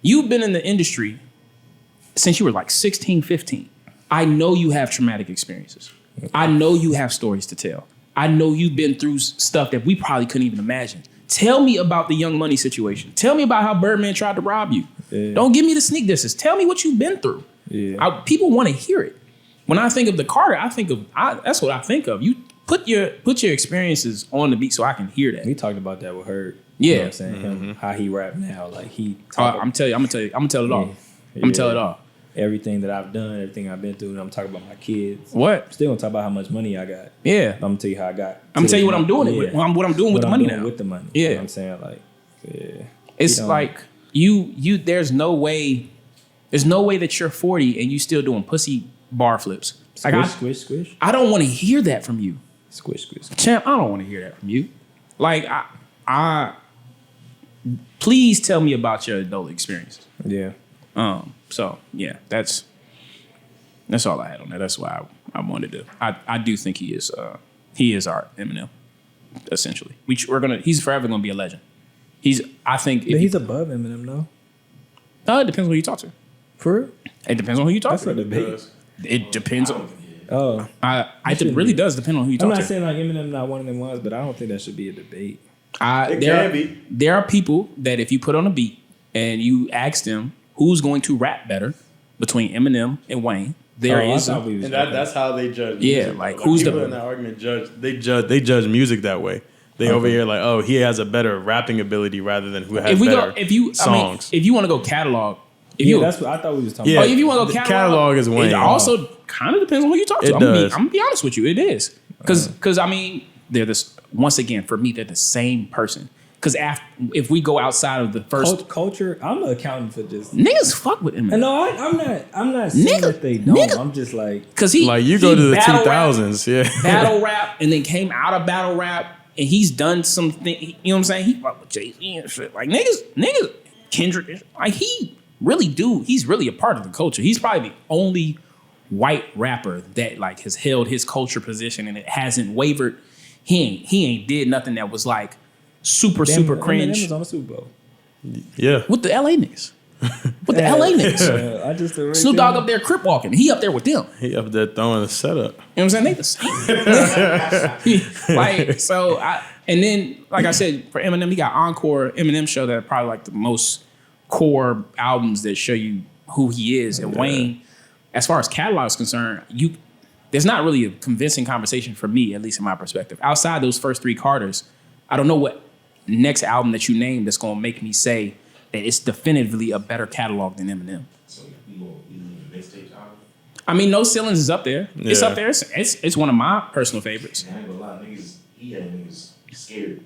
You've been in the industry since you were like 16, 15. I know you have traumatic experiences. I know you have stories to tell. I know you've been through stuff that we probably couldn't even imagine. Tell me about the Young Money situation. Tell me about how Birdman tried to rob you. Yeah. Don't give me the sneak disses. Tell me what you've been through. Yeah. People want to hear it. when I think of the Carter, that's what I think of. You put your experiences on the beat so I can hear that. We talked about that with Herb. Yeah. You know what I'm saying? Him, how he rap now. Like I'm gonna tell it all. I'm gonna tell it all. Everything that I've done, everything I've been through, and I'm talking about my kids. What? Still gonna talk about how much money I got. Yeah. I'm gonna tell you how I got. I'm gonna tell you what I'm doing with what I'm doing with the money now. With the money. Yeah. You know what I'm saying? Like, yeah. It's like you there's no way that you're 40 and you still doing pussy bar flips. Squish. I don't want to hear that from you. Squish. Champ, I don't want to hear that from you. Like I please tell me about your adult experiences. Yeah. So yeah, that's all I had on that. That's why I wanted to. I do think he is our Eminem, essentially. He's forever gonna be a legend. He's above Eminem though. It depends on who you talk to. For real? It depends on who you talk That's to. a debate. It depends on. Oh. It really does depend on who you talk I'm to. not saying like Eminem not one of them ones, but I don't think that should be a debate. There are people that if you put on a beat and you ask them who's going to rap better between Eminem and Wayne, that's how they judge. Yeah, music. like who's people the in that argument they judge music that way. They over here like, oh, he has a better rapping ability rather than who has songs. If you want to go catalog, that's what I thought we was talking about. If you want to go catalog is Wayne. It also kind of depends on who you talk to. I'm gonna be honest with you, it is because I mean they're this once again for me they're the same person. Because if we go outside of the first culture, I'm not accounting for just niggas fuck with Eminem. No, I'm not saying that they don't. I'm just like because he you go to the 2000s, battle rap, and then came out of battle rap, and he's done something. You know what I'm saying? He fuck with Jay-Z and shit. Like niggas, Kendrick, like he's really a part of the culture. He's probably the only white rapper that like has held his culture position and it hasn't wavered. He ain't did nothing that was like super cringe. Eminem was on the Super Bowl. Yeah. With the LA niggas. I just Snoop Dogg up there crip walking. He up there with them. He up there throwing the setup. You know what I'm saying? They the same. And then, like I said, for Eminem, he got Encore Eminem show that are probably like the most core albums that show you who he is. And Wayne, as far as catalog is concerned, there's not really a convincing conversation for me, at least in my perspective. Outside those first three Carters, I don't know what next album that you name that's going to make me say that it's definitively a better catalog than Eminem. So we the mixtape album? I mean, No Ceilings is up there. Yeah. It's up there. It's one of my personal favorites. I ain't gonna lie, he had niggas scared.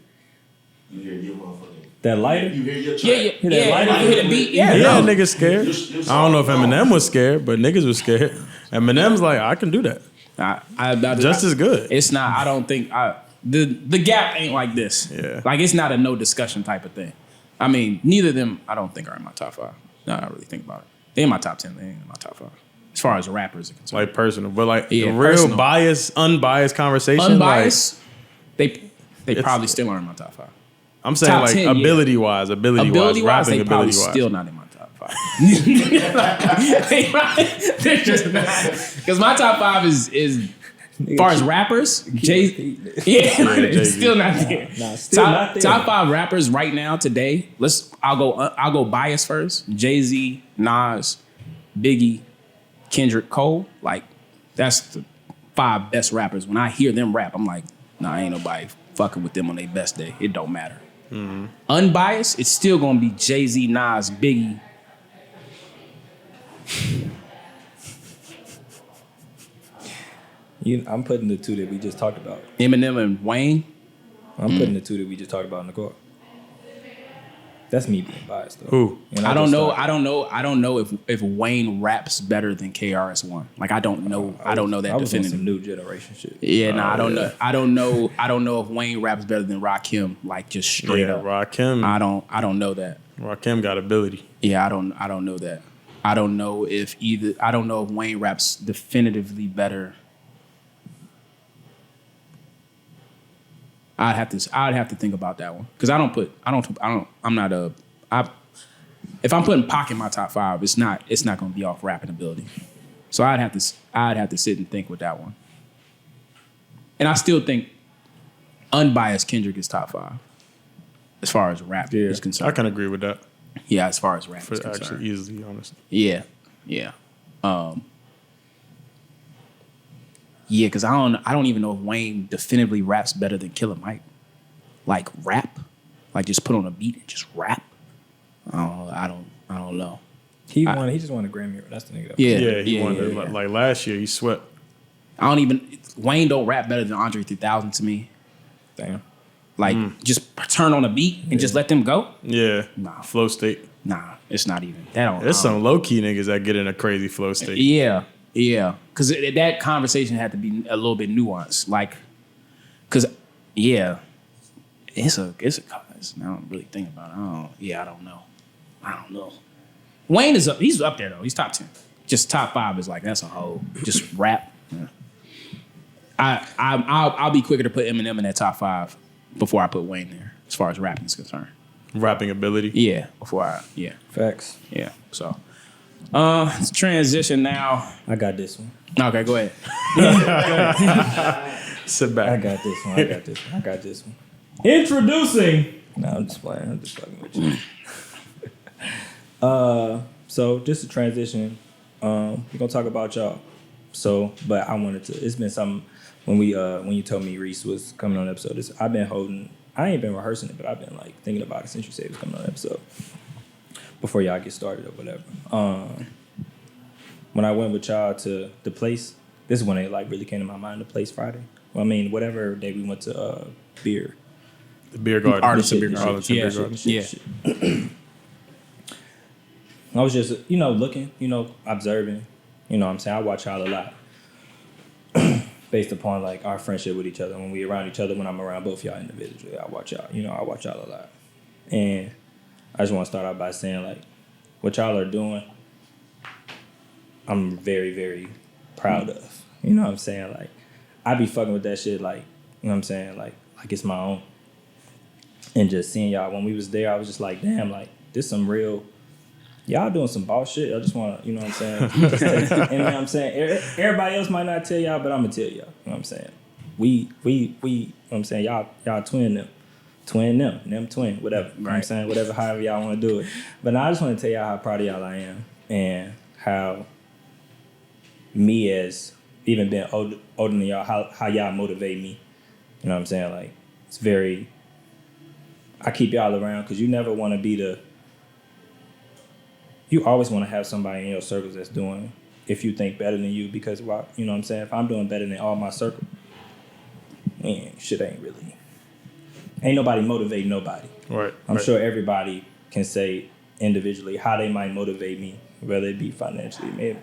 You hear your motherfucking... That lighter? You hear your track. Yeah. You hear the beat? Yeah. Niggas scared. I don't know if Eminem was scared, but niggas was scared. Eminem's like, I can do that. Just as good. It's not. I don't think... The gap ain't like this. Yeah. Like, it's not a no discussion type of thing. I mean, neither of them, I don't think, are in my top 5. No, I don't really think about it. They're in my top 10. They ain't in my top 5. As far as rappers are concerned. Like personal. But like real personal. unbiased conversation. Unbiased, they probably still aren't in my top 5. I'm saying Top like 10, ability-wise, they rapping probably ability-wise. still not in my top 5. They're just not. Because my top 5 is as far as rappers, Jay-Z. It's still not there. Not there. Top 5 rappers right now today. I'll go bias first. Jay-Z, Nas, Biggie, Kendrick, Cole. Like that's the 5 best rappers. When I hear them rap, I'm like, nah, ain't nobody fucking with them on their best day. It don't matter. Mm-hmm. Unbiased, it's still gonna be Jay-Z, Nas, Biggie. I'm putting the 2 that we just talked about. Eminem and Wayne. I'm putting the 2 that we just talked about in the car. That's me being biased though. Who? I don't know if Wayne raps better than KRS-One. Like I don't know that I was on definitively. some new generation shit. Yeah, I don't know. I don't know if Wayne raps better than Rakim. Like just straight up. Rakim. I don't know that. Rakim got ability. Yeah, I don't know that. I don't know if Wayne raps definitively better. I'd have to think about that one because if I'm putting Pac in my top 5, it's not going to be off rapping ability. So I'd have to sit and think with that one. And I still think unbiased Kendrick is top 5 as far as rap is concerned. I can agree with that. Yeah, as far as rap is concerned. Actually, easily, honestly. Yeah. Yeah, because I don't even know if Wayne definitively raps better than Killer Mike. Like rap, like just put on a beat and just rap. I don't know. He just won a Grammy. That's the nigga. He won it. Like last year, he swept. Wayne don't rap better than Andre 3000 to me. Damn. Like just turn on a beat and just let them go. Yeah. Nah. Flow state. Nah, it's not even. There's some low key niggas that get in a crazy flow state. Yeah. Because that conversation had to be a little bit nuanced. Like, because it's a cause. I don't really think about it. I don't know. Wayne is up. He's up there though. He's top 10. Just top 5 is like that's a whole just rap. Yeah. I'll be quicker to put Eminem in that top 5 before I put Wayne there as far as rapping is concerned. Rapping ability. Yeah. Facts. Yeah. So let's transition now. I got this one. Okay, go ahead. Sit back. I got this one. Introducing. No, I'm just playing. I'm just fucking with you. So just a transition. We're gonna talk about y'all. So, but I wanted to. It's been something when you told me Reese was coming on the episode. I've been holding. I ain't been rehearsing it, but I've been like thinking about it since you said it was coming on the episode. Before y'all get started or whatever. When I went with y'all to the place, this is when it like really came to my mind. The place Friday. Well, I mean, whatever day we went to beer. The beer garden. Artisan beer garden. Yeah. I was just, looking, observing. You know what I'm saying? I watch y'all a lot. Based upon, like, our friendship with each other. When we around each other, when I'm around both y'all individually, I watch y'all. I watch y'all a lot. And I just want to start out by saying, like, what y'all are doing, I'm very, very proud of. You know what I'm saying? Like, I be fucking with that shit, like, you know what I'm saying? Like it's my own. And just seeing y'all, when we was there, I was just like, damn, like, this some real... Y'all doing some boss shit. I just want to, you know what I'm saying? You know what I'm saying? Everybody else might not tell y'all, but I'm going to tell y'all. You know what I'm saying? We, you know what I'm saying? Y'all twin them. Twin them twin, whatever. You know what I'm saying? Whatever, however y'all want to do it. But now I just want to tell y'all how proud of y'all I am. And how me as even being older than y'all, how y'all motivate me. You know what I'm saying? Like, it's very... I keep y'all around because you never want to be the... You always want to have somebody in your circles that's doing, if you think better than you, because, you know what I'm saying? If I'm doing better than all my circle, man, shit ain't nobody motivating nobody. Right. I'm sure everybody can say individually how they might motivate me, whether it be financially,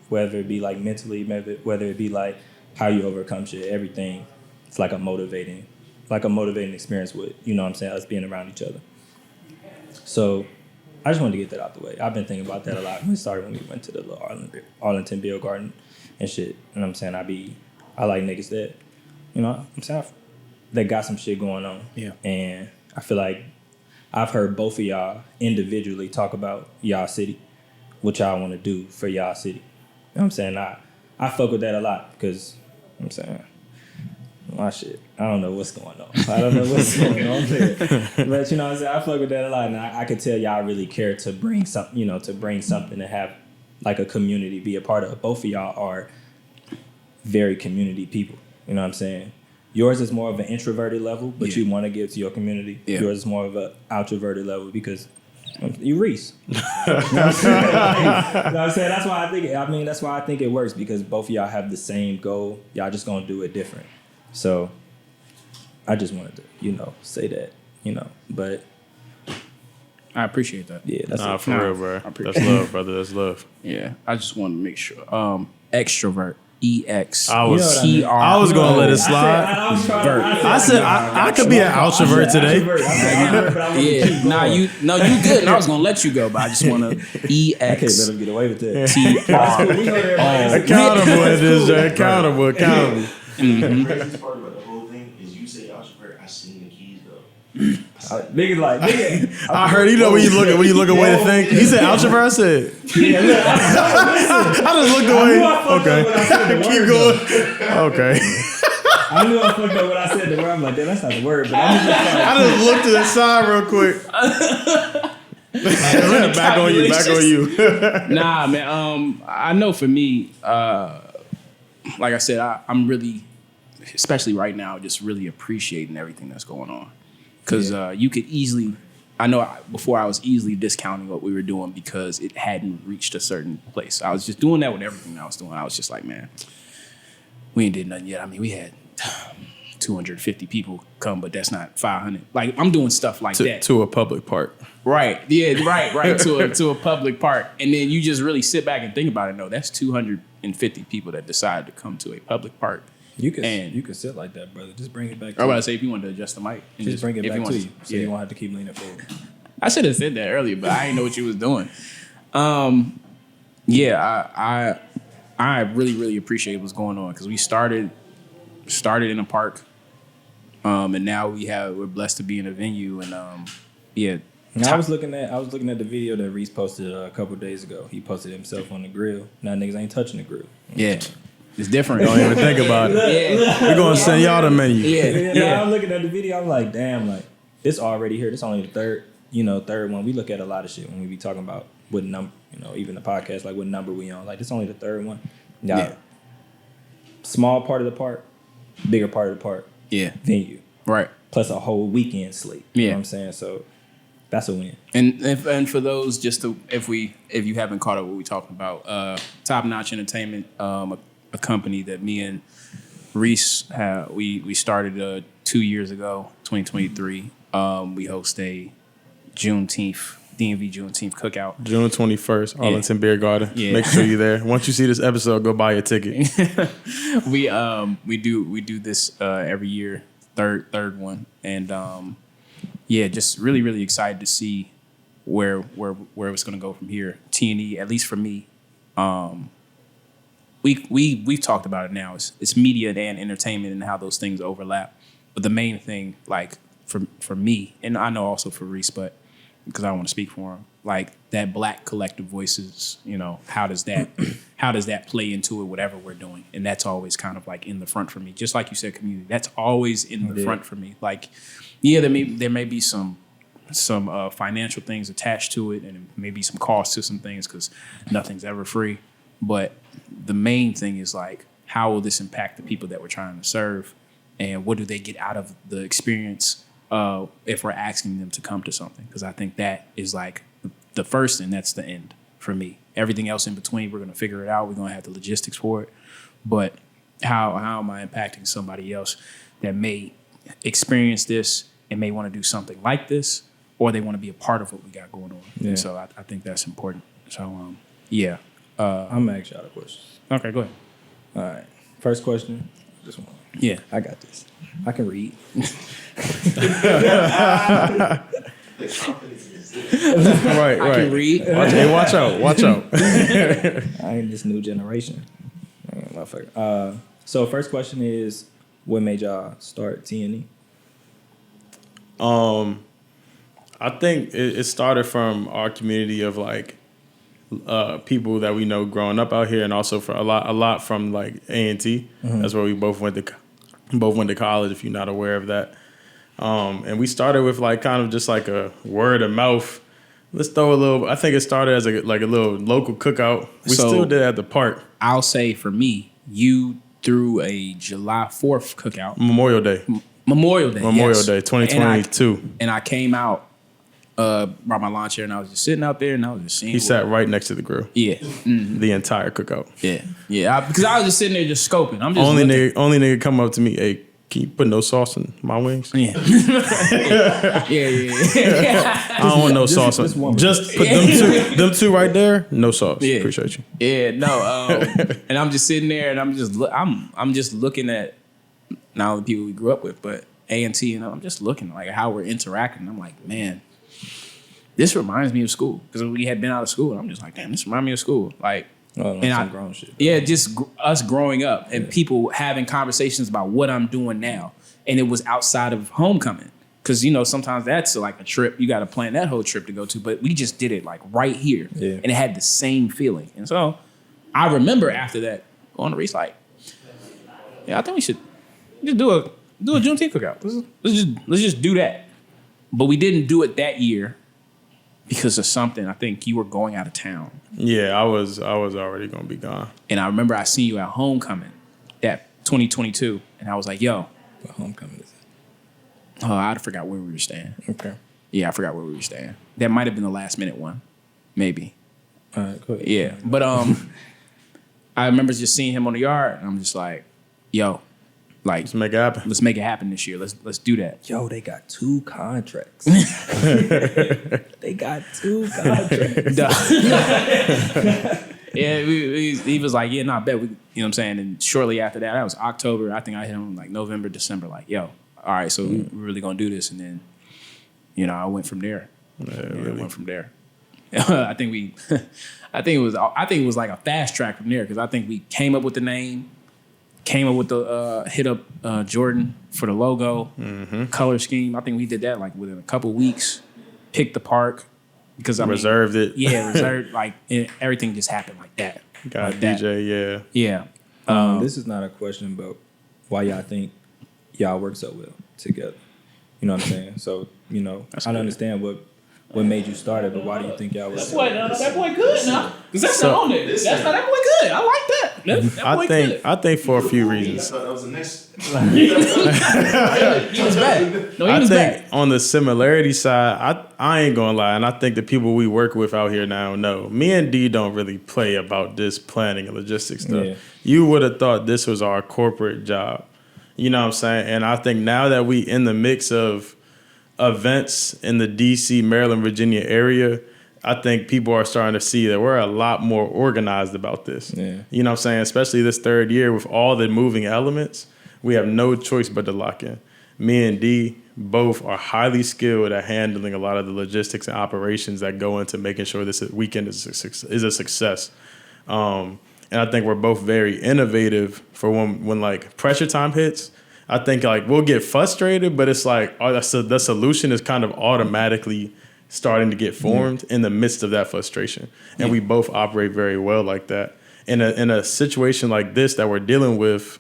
whether it be like mentally, whether it be like how you overcome shit, everything. It's like a motivating experience with, you know what I'm saying, us being around each other. So I just wanted to get that out the way. I've been thinking about that a lot. It started when we went to the little Arlington Beer Garden and shit. And I'm saying I like niggas that, you know, I'm saying they got some shit going on. Yeah. And I feel like I've heard both of y'all individually talk about y'all city, what y'all want to do for y'all city. You know what I'm saying? I fuck with that a lot because, I'm saying, my shit, I don't know what's going on. But you know what I'm saying? I fuck with that a lot, and I could tell y'all really care to bring something, to have like a community, be a part of. Both of y'all are very community people. You know what I'm saying? Yours is more of an introverted level, but you want to give to your community. Yeah. Yours is more of an outroverted level because you Reese. You know what I'm saying? That's why I think it works because both of y'all have the same goal. Y'all just gonna do it different. So I just wanted to, say that, but I appreciate that. Yeah, that's it. For real, bro. That's love, brother. That's love. Yeah, I just wanted to make sure. Extrovert. EX. I was gonna let it slide. I said I could be an outrovert today. Yeah, you good. And I was gonna let you go, but I just want to EX. I can't let him get away with that. Accountable. The craziest part about the whole thing is you say outrovert. I seen the keys though. Nigga, I heard when you look away to think. He said outrovert. I said. I just looked away. Okay, keep going. Okay. I knew I fucked up when I said the word. I'm like, that's not the word. But I just looked to the side real quick. Back on you. Nah, man. I know for me, like I said, I'm really, especially right now, just really appreciating everything that's going on. Because you could easily, before I was easily discounting what we were doing because it hadn't reached a certain place. I was just doing that with everything I was doing. I was just like, man, we ain't did nothing yet. I mean, we had 250 people come, but that's not 500. Like, I'm doing stuff like that. To a public park. Right. Yeah, right. to a public park. And then you just really sit back and think about it. No, that's 250 people that decided to come to a public park. You could sit like that, brother. Just bring it back I was about to say, if you wanted to adjust the mic. And just bring it back to you so yeah. you won't have to keep leaning forward. I should have said that earlier, but I didn't know what you was doing. Yeah, I really, really appreciate what's going on because we started in a park, and now we're blessed to be in a venue, and yeah. I was looking at the video that Reese posted a couple days ago. He posted himself on the grill. Now niggas ain't touching the grill. Yeah, it's different. Don't even think about it. Yeah, We're gonna send y'all the menu. Yeah. I'm looking at the video. I'm like, damn, like this already here. This only the third one. We look at a lot of shit when we be talking about what number, even the podcast, like what number we on. Like this only the third one. Yeah. Small part of the park, bigger part of the park. Yeah. Venue. Right. Plus a whole weekend slate. You know what I'm saying? So that's a win. And for those, just to, if you haven't caught up what we talking about, Top Notch Entertainment, a company that me and Reese we started 2 years ago, 2023. We host a Juneteenth DMV Juneteenth cookout. June 21st, Arlington Beer Garden. Yeah. Make sure you're there. Once you see this episode, go buy a ticket. We do this every year, third one, and just really, really excited to see where it's going to go from here. T&E, at least for me, we've talked about it now. It's media and entertainment and how those things overlap. But the main thing, like for me, and I know also for Reese, but because I don't want to speak for him, like that Black collective voices, how does that play into it, whatever we're doing? And that's always kind of like in the front for me. Just like you said, community, that's always in the front for me. Like, there may be some financial things attached to it and maybe some cost to some things because nothing's ever free. But the main thing is like, how will this impact the people that we're trying to serve? And what do they get out of the experience if we're asking them to come to something? Because I think that is like the first and that's the end for me. Everything else in between, we're going to figure it out. We're going to have the logistics for it. But how am I impacting somebody else that may experience this and may want to do something like this, or they want to be a part of what we got going on? Yeah. And so I think that's important. So, I'm going to ask y'all a question. Okay, go ahead. All right. First question. This one. Yeah. I got this. I can read. Right. I can read. Watch out. I ain't this new generation. Motherfucker. So first question is, what made y'all start T&E? I think it started from our community of like people that we know growing up out here, and also for a lot from like A&T. Mm-hmm. That's where we both went to college. If you're not aware of that, and we started with like kind of just like a word of mouth. Let's throw a little. I think it started as a little local cookout. We still did it at the park. I'll say for me, you threw a July 4th cookout. Memorial Day, yes. Day, 2022. And I came out, brought my lawn chair, and I was just sitting out there, and I was just seeing. He sat right next to the grill. Yeah, mm-hmm. The entire cookout. Yeah. Because I was just sitting there, just scoping. I'm just only nigga come up to me. Hey, can you put no sauce in my wings? Yeah. I don't want no sauce. Just put them two right there. No sauce. Yeah. Appreciate you. Yeah. No. And I'm just sitting there, and I'm just looking at not only people we grew up with, but A&T, I'm just looking like how we're interacting. I'm like, man, this reminds me of school, because we had been out of school, and I'm just like, damn, this reminds me of school. Like, grown shit. Yeah, just us growing up and people having conversations about what I'm doing now, and it was outside of homecoming, because sometimes that's like a trip you got to plan that whole trip to go to, but we just did it like right here, and it had the same feeling. And so I remember after that going to Reese like, yeah, I think we should just do a Juneteenth cookout. Let's just do that. But we didn't do it that year because of something. I think you were going out of town. Yeah, I was already gonna be gone. And I remember I seen you at homecoming, that 2022, and I was like, yo, What homecoming is oh, I forgot where we were staying. it? Okay. Yeah, I forgot where we were staying. That might have been the last minute one, maybe. All right, go ahead. Yeah, but I remember just seeing him on the yard, and I'm just like, yo, like Let's make it happen. let's make it happen this year. Let's do that. Yo, they got 2 contracts. They got 2 contracts. Yeah, he was like, yeah, no, I bet we, you know what I'm saying? And shortly after that was October. I think I hit him like November, December, like, yo, all right, so we're really going to do this. And then, you know, I went from there. I went from there. I think it was like a fast track from there because I think we came up with the name, came up with the hit up Jordan for the logo, color scheme. I think we did that like within a couple weeks. Picked the park because I Reserved it. Yeah, reserved. Like everything just happened like that. Got like that. DJ, yeah. Yeah. This is not a question about why y'all think y'all work so well together. You know what I'm saying? So, you know, I don't understand what made you start it, but why do you think y'all work so well? That boy good now. Because that's not on there. That boy good. I like that. That boy good. I think for a few reasons. I thought that was the next. He was back. No, he I was think back. on the similarity side, I ain't gonna lie, and I think the people we work with out here now know. Me and D don't really play about this planning and logistics stuff. Yeah. You would have thought this was our corporate job. You know what I'm saying? And I think now that we in the mix of events in the DC, Maryland, Virginia area, I think people are starting to see that we're a lot more organized about this. Yeah. You know what I'm saying? Especially this third year with all the moving elements, we have no choice but to lock in. Me and D both are highly skilled at handling a lot of the logistics and operations that go into making sure this weekend is a success. And I think we're both very innovative for when like pressure time hits. I think like we'll get frustrated, but it's like the solution is kind of automatically starting to get formed in the midst of that frustration. And we both operate very well like that. In a situation like this that we're dealing with,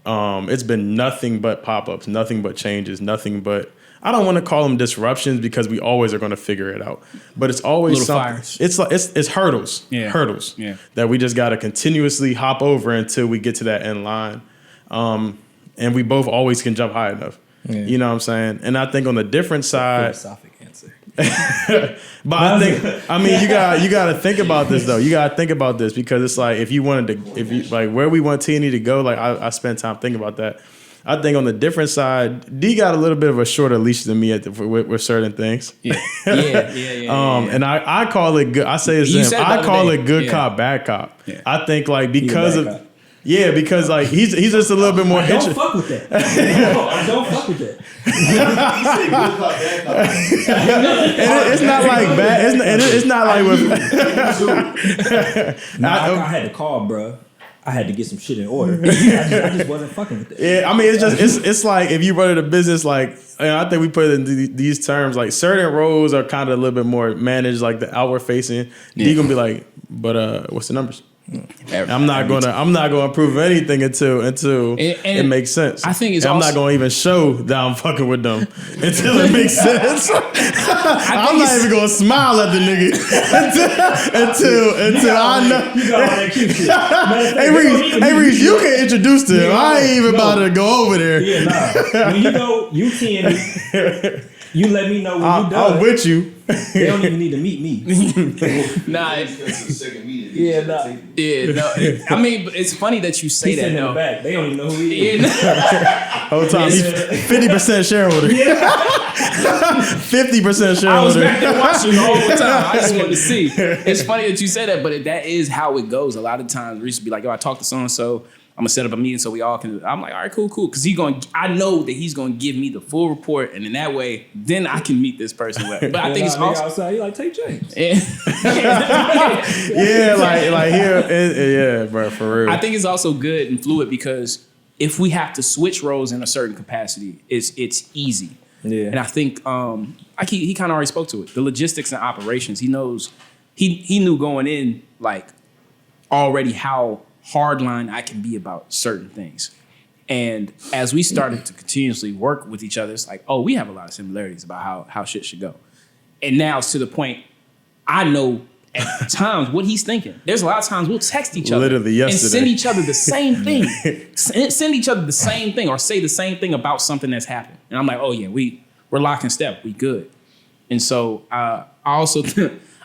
it's been nothing but pop-ups, nothing but changes, nothing but, I don't want to call them disruptions because we always are going to figure it out. But it's always Little something. fires. It's like it's hurdles. Yeah. Hurdles. Yeah. That we just got to continuously hop over until we get to that end line. And we both always can jump high enough. Yeah. You know what I'm saying? And I think on the different side, Philosophic answer. but I mean, you got to think about this though. You got to think about this because it's like if you like where we want T&E to go, like I spent time thinking about that. I think on the different side, D got a little bit of a shorter leash than me with certain things. Yeah. And I call it good. I say it's You him. said the I other call day. it good Yeah. cop, bad cop. Yeah. I think like because bad of cop. because like he's just a little bit more Don't fuck with that. I don't fuck with that. And it's not like bad. It's not like with. I had to call, bro. I had to get some shit in order. I just wasn't fucking with that. Yeah, I mean, it's like if you run a business, like, and I think we put it in these terms, like certain roles are kind of a little bit more managed, like the outward facing. Yeah. D gonna be like, but what's the numbers? I'm not gonna approve anything until it makes sense. I think it's and I'm also- not gonna even show that I'm fucking with them until it makes sense. I'm not even gonna smile at the nigga until I know. You got all that cute shit. Hey Reese, you can introduce to him. I ain't even about to go over there. Yeah, nah. When you go, you you let me know when you done. I'm with you. They don't even need to meet me. Nah, That's the second meeting. Yeah, nah. I mean, but it's funny that you say He's that. sitting in the though. back. They don't even know who he is. Whole time he's 50% shareholder. 50% shareholder. I was back there watching the whole time. I just wanted to see. It's funny that you say that, but that is how it goes. A lot of times, Reese will be like, "Yo, I talked to so and so. I'm gonna set up a meeting so we all can." I'm like, "All right, cool," because I know that he's gonna give me the full report, and in that way, then I can meet this person. But I think it's also outside. You like take James. Yeah, like here, yeah, bro, for real. I think it's also good and fluid because if we have to switch roles in a certain capacity, it's easy. Yeah. And I think he kind of already spoke to it. The logistics and operations. He knows he knew going in like already how hardline I can be about certain things. And as we started to continuously work with each other, it's like, oh, we have a lot of similarities about how shit should go. And now it's to the point I know at times what he's thinking. There's a lot of times we'll text each other Literally yesterday. and send each other the same thing. Send each other the same thing or say the same thing about something that's happened. And I'm like, oh yeah, we're lock and step. We good. And so I also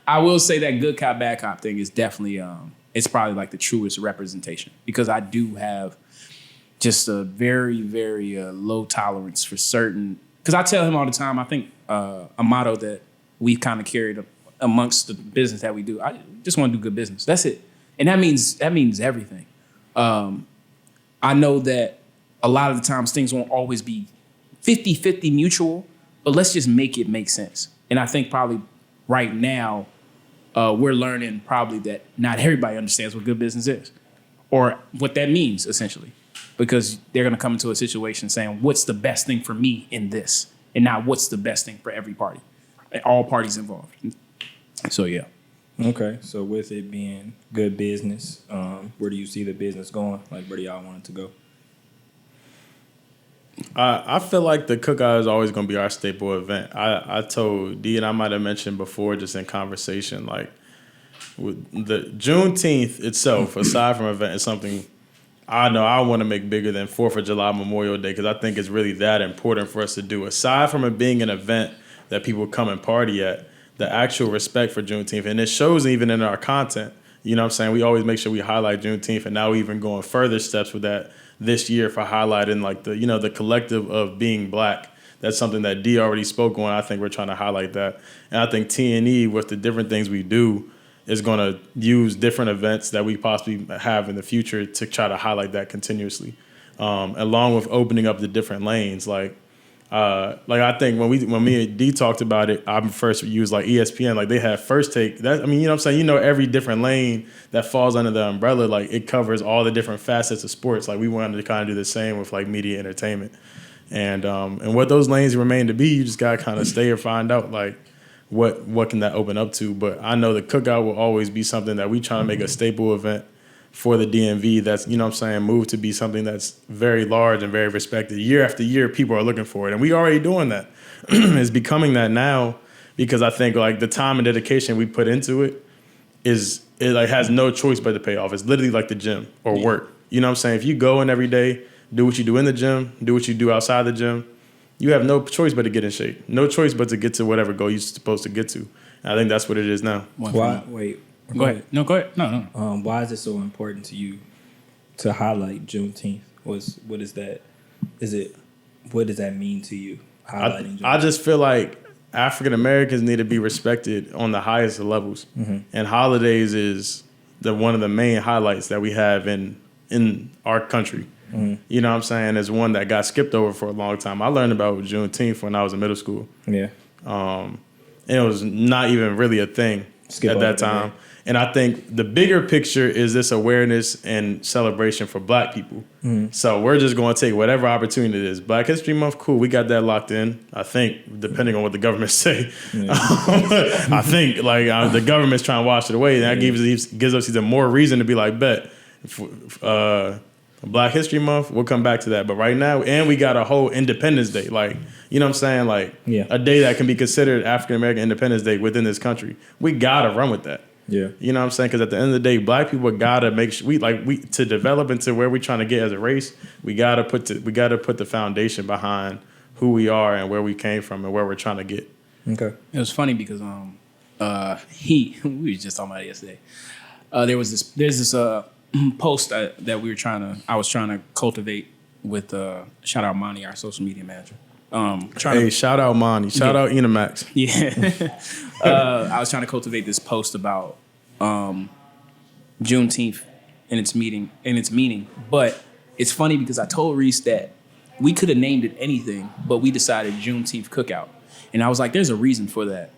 I will say that good cop, bad cop thing is definitely it's probably like the truest representation because I do have just a very, very low tolerance for certain. Because I tell him all the time, I think a motto that we've kind of carried amongst the business that we do, I just want to do good business. That's it. And that means everything. I know that a lot of the times things won't always be 50-50 mutual, but let's just make it make sense. And I think probably right now, we're learning probably that not everybody understands what good business is or what that means, essentially. Because they're going to come into a situation saying, what's the best thing for me in this? And not what's the best thing for every party, all parties involved. So, yeah. Okay, so with it being good business, where do you see the business going? Like, where do y'all want it to go? I feel like the cookout is always going to be our staple event. I told D, and I might have mentioned before just in conversation, like with the Juneteenth itself, aside from event, is something I know I want to make bigger than 4th of July Memorial Day because I think it's really that important for us to do. Aside from it being an event that people come and party at, the actual respect for Juneteenth, and it shows even in our content. You know what I'm saying? We always make sure we highlight Juneteenth, and now we're even going further steps with that this year for highlighting like the collective of being black. That's something that D already spoke on. I think we're trying to highlight that. And I think T&E with the different things we do is going to use different events that we possibly have in the future to try to highlight that continuously, along with opening up the different lanes. Like I think when me and D talked about it, I first used like ESPN. Like they have First Take. That, I mean, you know what I'm saying? You know, every different lane that falls under the umbrella, like it covers all the different facets of sports. Like we wanted to kind of do the same with like media entertainment, and what those lanes remain to be, you just gotta kind of stay or find out like what can that open up to. But I know the cookout will always be something that we try to make a staple event for the DMV. That's, you know what I'm saying, moved to be something that's very large and very respected. Year after year, people are looking for it. And we already doing that. It's becoming that now because I think like the time and dedication we put into it like has no choice but to pay off. It's literally like the gym or work. You know what I'm saying? If you go in every day, do what you do in the gym, do what you do outside the gym, you have no choice but to get in shape. No choice but to get to whatever goal you're supposed to get to. And I think that's what it is now. Why? Wait. Go ahead. No, go ahead. No. Why is it so important to you to highlight Juneteenth? What is that? What does that mean to you? Highlighting Juneteenth? I just feel like African Americans need to be respected on the highest of levels, and holidays is one of the main highlights that we have in our country. You know what I'm saying? It's one that got skipped over for a long time. I learned about Juneteenth when I was in middle school. Yeah. And it was not even really a thing at that time. And I think the bigger picture is this awareness and celebration for black people. So we're just going to take whatever opportunity it is. Black History Month, cool. We got that locked in, I think, depending on what the government say. Yeah. I think like the government's trying to wash it away. And that gives us even more reason to be like, bet. Black History Month, we'll come back to that. But right now, and we got a whole Independence Day. Like, you know what I'm saying? Like, a day that can be considered African American Independence Day within this country. We got to run with that. Yeah. You know what I'm saying? Because at the end of the day, black people got to make sure to develop into where we're trying to get as a race, we got to put the foundation behind who we are and where we came from and where we're trying to get. Okay. It was funny because we were just talking about it yesterday. There's this post that I was trying to cultivate with shout out Monty, our social media manager. Shout out Monty. Shout out Enamax. Yeah. I was trying to cultivate this post about Juneteenth and its meaning. But it's funny because I told Reese that we could have named it anything, but we decided Juneteenth Cookout. And I was like, there's a reason for that.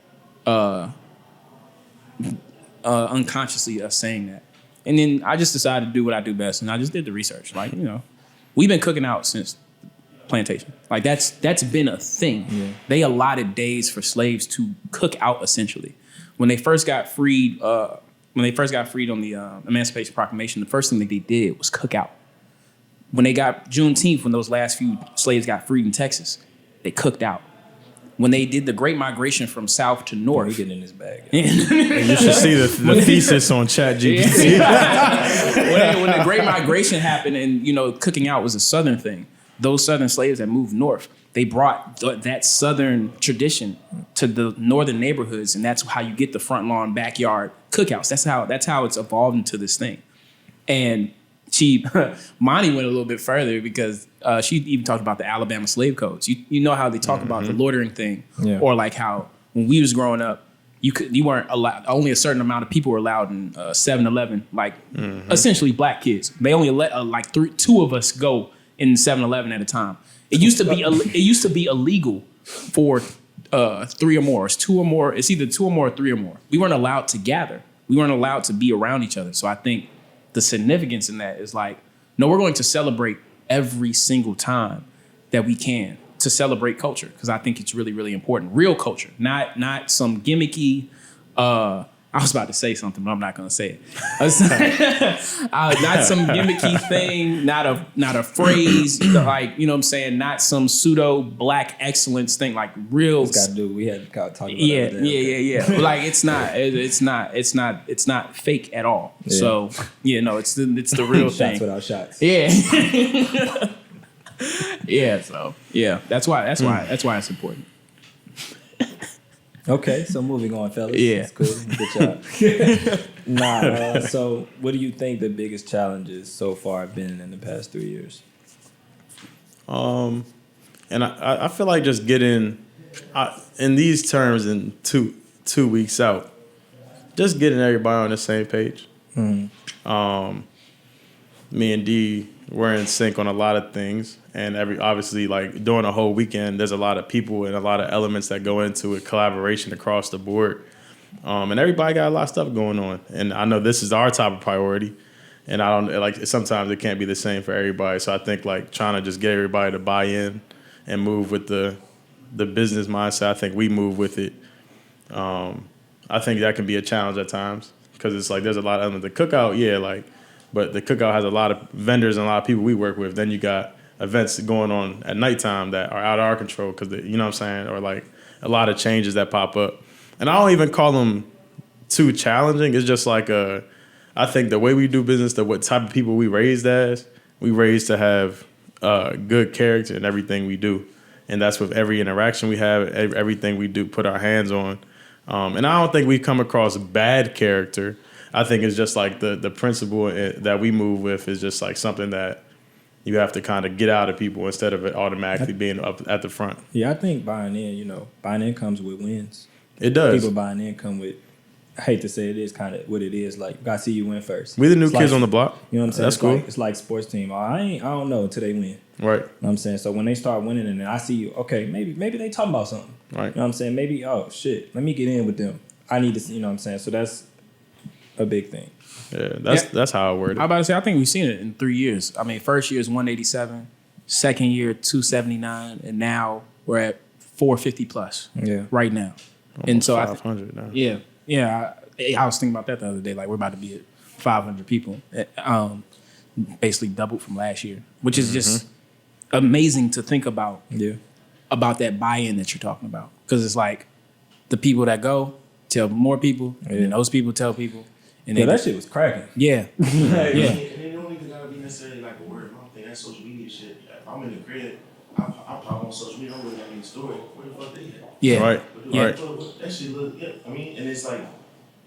Unconsciously us saying that. And then I just decided to do what I do best, and I just did the research. Like, you know, we've been cooking out since plantation. Like that's been a thing. Yeah. They allotted days for slaves to cook out. Essentially, when they first got freed, on the Emancipation Proclamation, the first thing that they did was cook out. When they got Juneteenth, when those last few slaves got freed in Texas, they cooked out. when they did the Great Migration from South to We North. getting in this bag. You should see the thesis on ChatGPT. when the Great Migration happened and, cooking out was a Southern thing, those Southern slaves that moved north, they brought that Southern tradition to the Northern neighborhoods, and that's how you get the front lawn, backyard cookouts. That's how it's evolved into this thing. And Monty went a little bit further because she even talked about the Alabama slave codes. You know how they talk about the loitering thing, or like how when we was growing up, you weren't allowed. Only a certain amount of people were allowed in 7-Eleven. Like essentially black kids. They only let two of us go in 7-Eleven at a time. It used to be illegal for 3 or more. It's 2 or more. It's either 2 or more or 3 or more. We weren't allowed to gather. We weren't allowed to be around each other. So I think the significance in that is like, no, we're going to celebrate every single time that we can to celebrate culture, because I think it's really, really important. Real culture, not some gimmicky. I was about to say something, but I'm not going to say it. Not some gimmicky thing, not a phrase, like, you know what I'm saying? Not some pseudo black excellence thing, like real. Got to do. We had talked about. Yeah. Like it's not fake at all. Yeah. So it's the real Shots thing. without shots. Yeah. Yeah. So that's why it's important. Okay, so moving on, fellas. Yeah. That's good. Good job. So what do you think the biggest challenges so far have been in the past 3 years? And I feel like just getting in these terms in 2 weeks out, just getting everybody on the same page. Me and D were in sync on a lot of things, and obviously like during a whole weekend, there's a lot of people and a lot of elements that go into it, collaboration across the board, and everybody got a lot of stuff going on. And I know this is our top priority, and I don't like sometimes it can't be the same for everybody. So I think like trying to just get everybody to buy in and move with the business mindset. I think we move with it. I think that can be a challenge at times because it's like there's a lot of elements. The cookout, but the cookout has a lot of vendors and a lot of people we work with. Then you got events going on at nighttime that are out of our control because, you know what I'm saying, or like a lot of changes that pop up. And I don't even call them too challenging. It's just like I think the way we do business, what type of people we raised to have good character in everything we do. And that's with every interaction we have, everything we do, put our hands on. And I don't think we come across bad character. I think it's just like the principle that we move with is just like something that you have to kind of get out of people instead of it automatically being up at the front. Yeah, I think buying in comes with wins. It does. People buying in come with, I hate to say it is kind of what it is. Like, gotta see you win first. We the new kids on the block. You know what I'm saying? That's cool. It's like sports team. I don't know until they win. Right. You know what I'm saying? So when they start winning and then I see you, okay, maybe they talking about something. Right. You know what I'm saying? Maybe, oh shit, let me get in with them. I need to, you know what I'm saying? So that's a big thing. Yeah, that's how I word it. I'm about to say, I think we've seen it in 3 years. I mean, first year is 187, second year 279, and now we're at 450 plus. Yeah. Right now. Almost and so 500 now. Yeah. I was thinking about that the other day. Like we're about to be at 500 people, basically doubled from last year, which is just amazing to think about. Yeah. About that buy-in that you're talking about, because it's like the people that go tell more people, and then those people tell people. And that shit was cracking. Yeah. And it don't even gotta be necessarily like a word of mouth thing. That's social media shit. If I'm in the crib, I pop on social media. I don't really got any story. Where the fuck they at? Yeah. Right. That shit look. Yeah. I mean, and it's like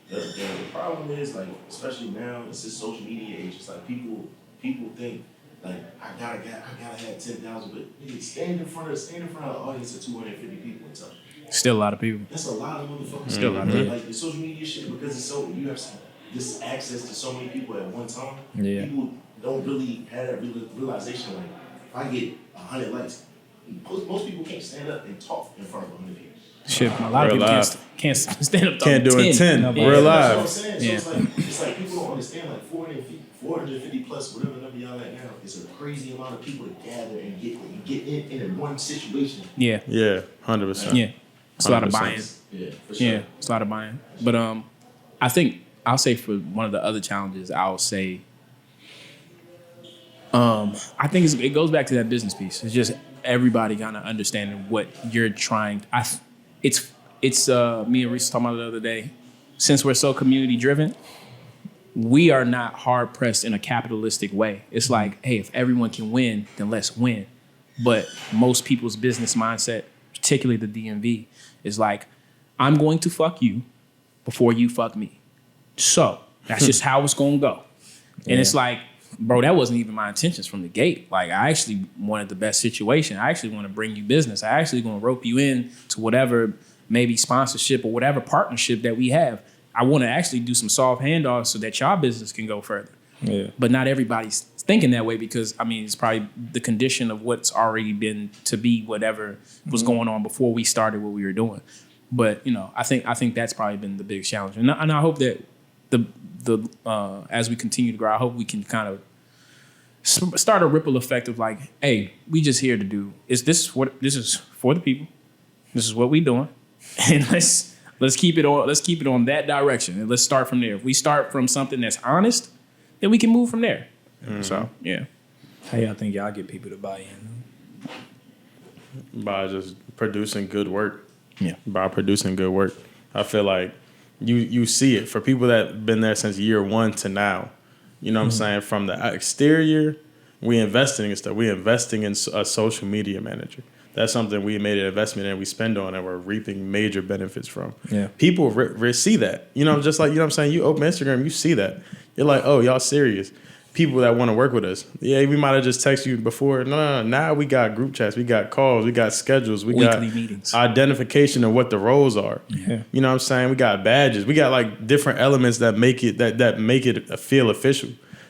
the problem is like, especially now, it's this social media age. It's like people think like I gotta have 10,000, but nigga, stand in front of an audience of 250 people and touch. Still a lot of people. That's a lot of motherfuckers. Still a lot of people. Like the social media shit, because it's so you have this access to so many people at one time. Yeah. People don't really have that realization. Like, if I get 100 likes, most people can't stand up and talk in front of 100 people. Shit, a lot of people can't stand up. Can't do it 10. Yeah. We're That's what I'm live. saying. Yeah. So it's like people don't understand. Like 450 plus, whatever number y'all at now, is a crazy amount of people to gather and get in one situation. Yeah. Yeah, 100%. Yeah. It's a lot of 100%. buy-in. Yeah, for sure. Yeah, it's a lot of buy-in. But I think I'll say for one of the other challenges, I'll say I think it goes back to that business piece. It's just everybody kind of understanding what you're trying. It's me and Reese talking about it the other day. Since we're so community driven, we are not hard pressed in a capitalistic way. It's like, hey, if everyone can win, then let's win. But most people's business mindset, particularly the DMV, is like, I'm going to fuck you before you fuck me. So that's just how it's going to go. And it's like, bro, that wasn't even my intentions from the gate. Like, I actually wanted the best situation. I actually want to bring you business. I actually going to rope you in to whatever, maybe sponsorship or whatever partnership that we have. I want to actually do some soft handoffs so that y'all business can go further. Yeah. But not everybody's thinking that way because, I mean, it's probably the condition of what's already been to be whatever was going on before we started what we were doing. But, you know, I think that's probably been the biggest challenge. And I hope that as we continue to grow, I hope we can kind of start a ripple effect of like, hey, we just here to do this is for the people. This is what we doing. And let's keep it on that direction. And let's start from there. If we start from something that's honest, then we can move from there. Mm-hmm. So, yeah. How y'all think y'all get people to buy in? By just producing good work. Yeah. By producing good work. I feel like you see it for people that have been there since year one to now. You know what I'm saying? From the exterior, we investing in stuff. We investing in a social media manager. That's something we made an investment in, we spend on, and we're reaping major benefits from. Yeah. People see that. You know, just like, you know what I'm saying? You open Instagram, you see that. You're like, oh, y'all serious. People that want to work with us. Yeah, we might have just texted you before. No. Now we got group chats, we got calls, we got schedules, we weekly got meetings, identification of what the roles are. Yeah. You know what I'm saying? We got badges. We got like different elements that make it that make it feel official.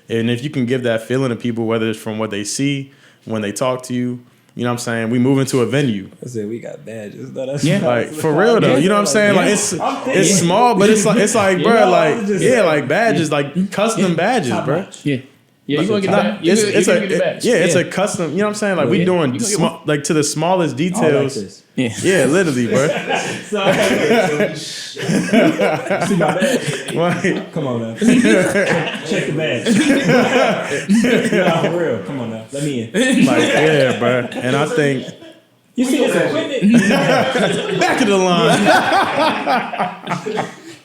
And if you can give that feeling to people, whether it's from what they see, when they talk to you, you know what I'm saying? We move into a venue. I said we got badges. No, that's like for real though. You know what I'm saying? Like it's small, but it's like bro, like badges, like custom badges, bro. Yeah. Yeah, you gonna get that. It's a custom. You know what I'm saying? Like we doing small, like to the smallest details. Yeah, literally, bro. See my badge? Right. Come on now. Check the badge. Nah, for real. Come on now. Let me in. Like yeah, bro. And I think you see this equipment. Back of the line.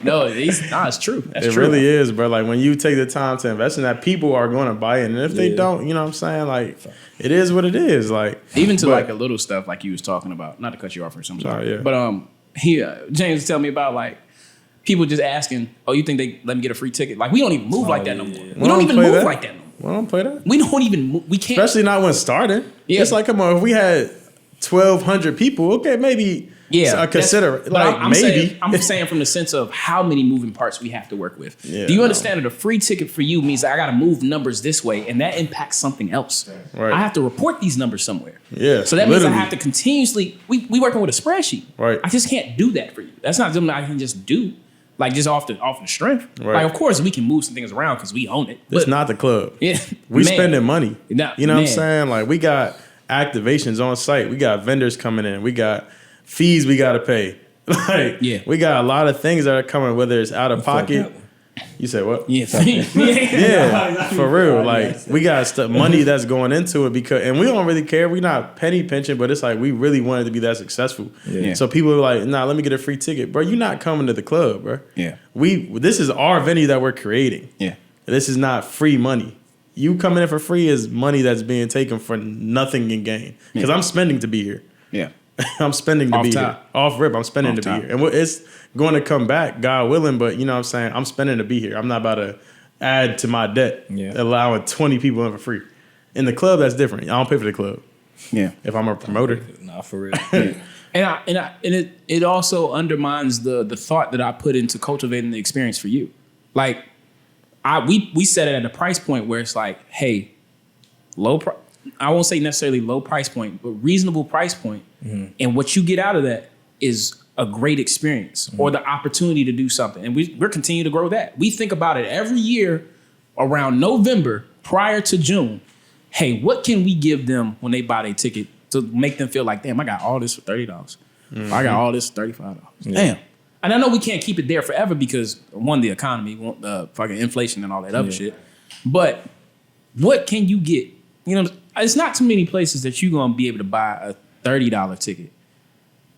No, it's true. That's true. It really is, bro. Like when you take the time to invest in that, people are going to buy it, and if they don't, you know what I'm saying? Like it is what it is. Like even to like a little stuff like you was talking about. Not to cut you off or something. Sorry, yeah. But James was telling me about like people just asking, "Oh, you think they let me get a free ticket?" Like we don't even move like that no more. We don't even move like that no more. We don't play that. We don't even move. We can't. Especially not when starting. Yeah. It's like, come on, if we had 1,200 people, okay, maybe. Yeah, consider like I'm saying from the sense of how many moving parts we have to work with. Yeah, do you understand that a free ticket for you means I got to move numbers this way, and that impacts something else? Right. I have to report these numbers somewhere. Yeah. So that means I have to continuously. We working with a spreadsheet. Right. I just can't do that for you. That's not something I can just do. Like just off the strength. Right. Like of course we can move some things around because we own it. It's not the club. Yeah. We spending money. You know what I'm saying? Like we got activations on site. We got vendors coming in. We got fees we got to pay. Like, we got a lot of things that are coming, whether it's out of pocket. You said what? Yeah, for real. Like, we got money that's going into it and we don't really care. We're not penny pinching, but it's like we really wanted to be that successful. Yeah. So people are like, nah, let me get a free ticket. Bro, you're not coming to the club, bro. Yeah. This is our venue that we're creating. Yeah. This is not free money. You coming in for free is money that's being taken for nothing in gain. Because I'm spending to be here. Yeah. I'm spending to be here. Off rip, I'm spending to be here. And it's going to come back, God willing, but you know what I'm saying? I'm spending to be here. I'm not about to add to my debt, allowing 20 people in for free. In the club, that's different. I don't pay for the club. Yeah. If I'm a promoter. Nah, for real. And it also undermines the thought that I put into cultivating the experience for you. Like, we set it at a price point where it's like, hey, I won't say necessarily low price point, but reasonable price point. Mm-hmm. And what you get out of that is a great experience or the opportunity to do something. And we're continuing to grow that. We think about it every year around November prior to June. Hey, what can we give them when they buy their ticket to make them feel like, damn, I got all this for $30. Mm-hmm. I got all this for $35. Yeah. Damn. And I know we can't keep it there forever because one, the economy, the fucking inflation and all that other shit. But what can you get? You know, it's not too many places that you're gonna be able to buy a $30 ticket.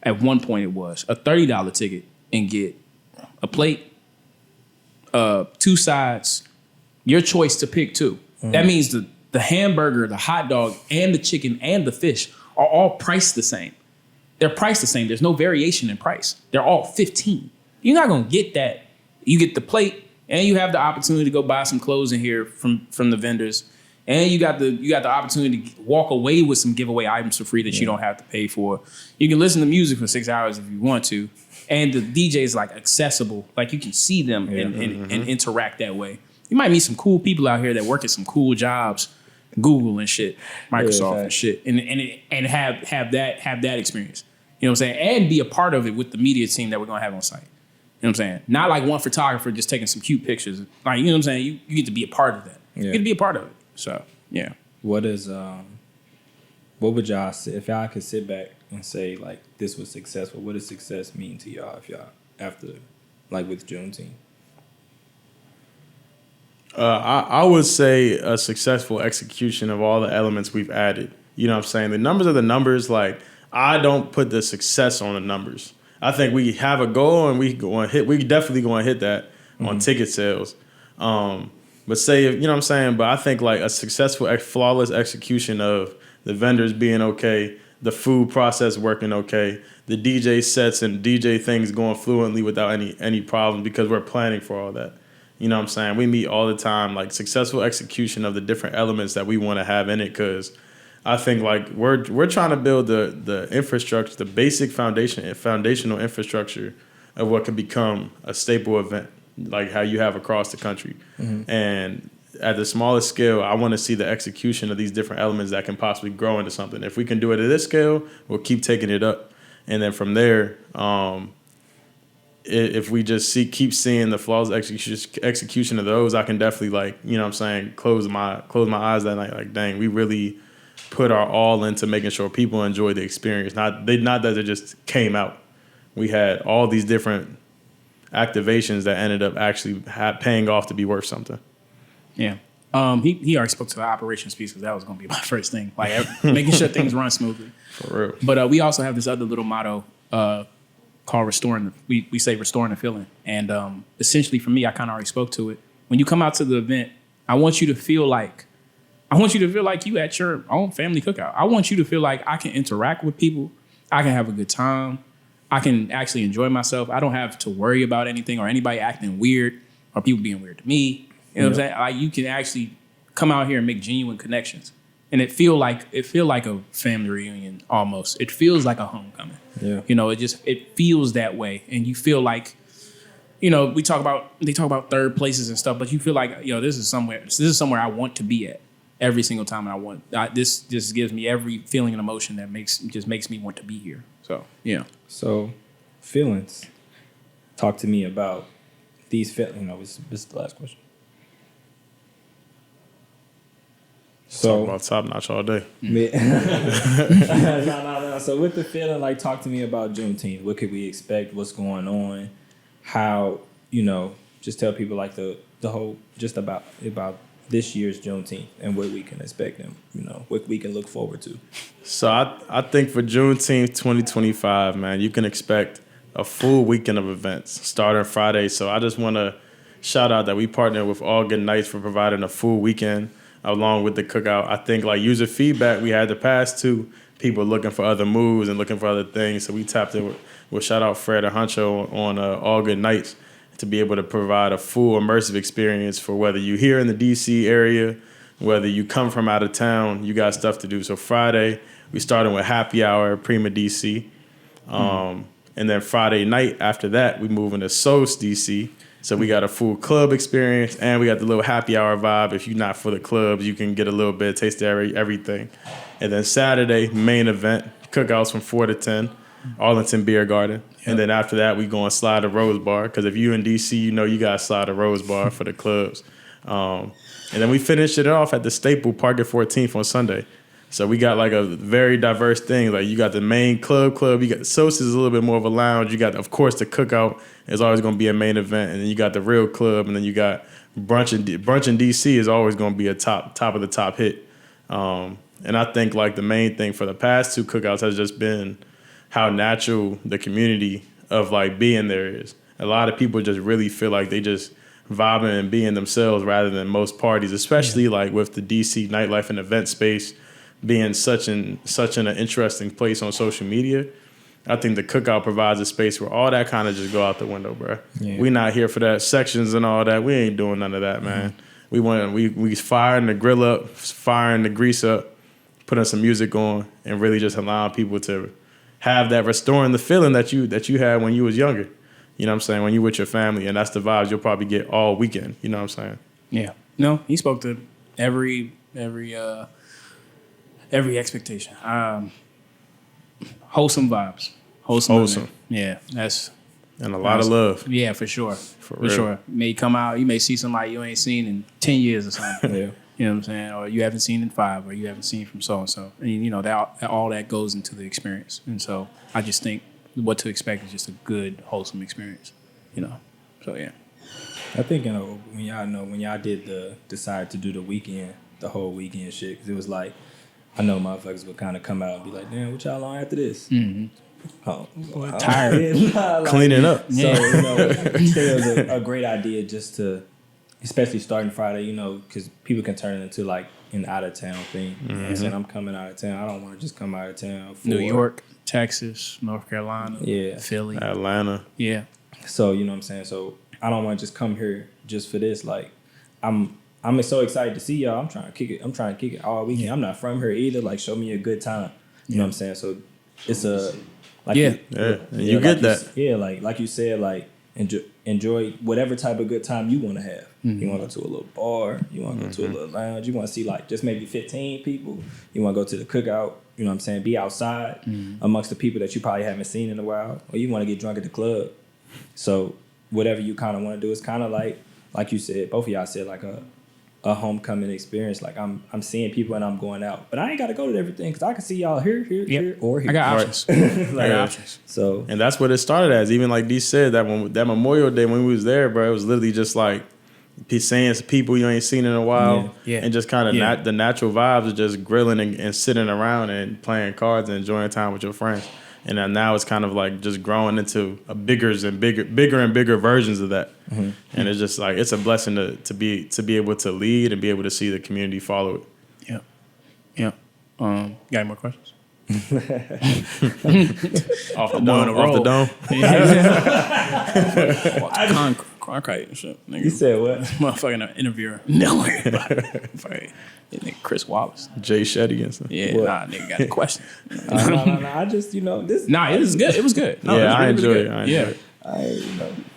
At one point, it was a $30 ticket and get a plate, 2 sides, your choice to pick 2. That means the hamburger, the hot dog, and the chicken and the fish are all priced the same. They're priced the same. There's no variation in price. They're all $15. You're not gonna get that. You get the plate, and you have the opportunity to go buy some clothes in here from the vendors, and you got the opportunity to walk away with some giveaway items for free that you don't have to pay for. You can listen to music for 6 hours if you want to, and the DJ is like accessible. Like you can see them and interact that way. You might meet some cool people out here that work at some cool jobs, Google and shit, Microsoft and shit, and have that experience. You know what I'm saying? And be a part of it with the media team that we're gonna have on site. You know what I'm saying? Not like one photographer just taking some cute pictures. Like, you know what I'm saying? You get to be a part of that. You get to be a part of it. So, yeah. What would y'all say, if y'all could sit back and say, like, this was successful, what does success mean to y'all if y'all, after, like, with Juneteenth? I would say a successful execution of all the elements we've added. You know what I'm saying? The numbers are the numbers. Like, I don't put the success on the numbers. I think we have a goal and we definitely going to hit that on ticket sales. But say, you know what I'm saying? But I think like a successful, flawless execution of the vendors being okay, the food process working okay, the DJ sets and DJ things going fluently without any problem because we're planning for all that. You know what I'm saying? We meet all the time, like successful execution of the different elements that we want to have in it, because I think like we're trying to build the infrastructure, the basic foundational infrastructure of what could become a staple event, like how you have across the country. And at the smallest scale, I want to see the execution of these different elements that can possibly grow into something. If we can do it at this scale, we'll keep taking it up. And then from there, if we just keep seeing the flawless execution of those, I can definitely, like, you know what I'm saying, close my eyes that night, like, dang, we really put our all into making sure people enjoy the experience. Not that it just came out. We had all these different activations that ended up actually paying off to be worth something. Yeah. He already spoke to the operations piece, because that was going to be my first thing, like making sure things run smoothly. For real. But we also have this other little motto called restoring. We say restoring the feeling, and essentially for me, I kind of already spoke to it. When you come out to the event, I want you to feel like you at your own family cookout. I want you to feel like I can interact with people. I can have a good time. I can actually enjoy myself. I don't have to worry about anything or anybody acting weird or people being weird to me. You know what I'm saying? Like, you can actually come out here and make genuine connections. And it feel like a family reunion almost. It feels like a homecoming. Yeah. You know, it feels that way. And you feel like, you know, they talk about third places and stuff, but you feel like, you know, this is somewhere I want to be at every single time. And this gives me every feeling and emotion that makes me want to be here. So, yeah. So, feelings. Talk to me about these feelings. You know, this is the last question. So, talk about top notch all day. No. So with the feeling, like, talk to me about Juneteenth. What could we expect? What's going on? How, you know, just tell people like the whole, just about this year's Juneteenth and what we can expect and, you know, what we can look forward to. So I think for Juneteenth 2025, man, you can expect a full weekend of events starting Friday. So I just want to shout out that we partnered with All Good Nights for providing a full weekend along with the cookout. I think like user feedback we had the past two, people looking for other moves and looking for other things. So we tapped in with shout out Fred and Huncho on All Good Nights to be able to provide a full immersive experience for whether you're here in the DC area, whether you come from out of town, you got stuff to do. So Friday, we started with happy hour at Prima DC. And then Friday night after that, we move into SOS DC. So we got a full club experience and we got the little happy hour vibe. If you're not for the clubs, you can get a little bit of taste of everything. And then Saturday, main event, cookouts from 4 to 10, Arlington Beer Garden. Yep. And then after that, we go and slide to Rose Bar. Because if you in DC, you know you got to slide to Rose Bar for the clubs. And then we finished it off at the Staple Park at 14th on Sunday. So we got like a very diverse thing. Like you got the main club. You got SOS is a little bit more of a lounge. You got, of course, the cookout is always going to be a main event. And then you got the real club. And then you got brunch in DC is always going to be a top of the top hit. And And I think like the main thing for the past 2 cookouts has just been how natural the community of like being there is. A lot of people just really feel like they just vibing and being themselves rather than most parties, especially like with the DC nightlife and event space being such an interesting place on social media. I think the cookout provides a space where all that kind of just go out the window, bro. Yeah. We not here for that sections and all that. We ain't doing none of that, man. We firing the grill up, firing the grease up, putting some music on, and really just allowing people to have that, restoring the feeling that you had when you was younger. You know what I'm saying? When you with your family, and that's the vibes you'll probably get all weekend. You know what I'm saying? Yeah. No, he spoke to every expectation. Wholesome vibes. Wholesome. Yeah, that's and a lot of love. Yeah, for sure. For sure. You may come out, you may see somebody you ain't seen in 10 years or something. Yeah. You know what I'm saying? Or you haven't seen in 5, or you haven't seen from so and so. And you know that all that goes into the experience. And so I just think what to expect is just a good, wholesome experience. You know. So yeah. I think when y'all did decide to do the whole weekend shit, because it was like, I know motherfuckers would kind of come out and be like, damn, what y'all on after this? Mm-hmm. Oh, tired. Like, cleaning up. So, I think it was a great idea just to, especially starting Friday, because people can turn it into like an out of town thing. You know what I'm saying? I'm coming out of town. I don't want to just come out of town. New York, Texas, North Carolina, Philly, Atlanta. Yeah. So, you know what I'm saying? So I don't want to just come here just for this. Like, I'm so excited to see y'all. I'm trying to kick it all weekend. I'm not from here either. Like, show me a good time. You know what I'm saying? So it's a like you get that. Like you said, like enjoy whatever type of good time you want to have. Mm-hmm. You want to go to a little bar. You want to go to a little lounge. You want to see like just maybe 15 people. You want to go to the cookout. You know what I'm saying? Be outside amongst the people that you probably haven't seen in a while. Or you want to get drunk at the club. So whatever you kind of want to do is kind of like you said, both of y'all said, like a homecoming experience. Like I'm seeing people and I'm going out, but I ain't got to go to everything because I can see y'all here, or here. I got options. I got options. So, and that's what it started as. Even like D said, that Memorial Day when we was there, bro, it was literally just like saying to people you ain't seen in a while, and just kind of the natural vibes of just grilling and sitting around and playing cards and enjoying time with your friends. And then now it's kind of like just growing into a bigger and bigger versions of that. Mm-hmm. And it's just like, it's a blessing to be able to lead and be able to see the community follow it. Yeah. Yeah. Got any more questions? Off the dome. Concrete and shit. Nigga. You said what? Motherfucking interviewer. No worry about it. Nigga Chris Wallace. Jay Shetty and stuff. Yeah, what? Nigga got any questions. No. I just, this. Nah, it was good. It was good. No, yeah, it was really, I enjoy it.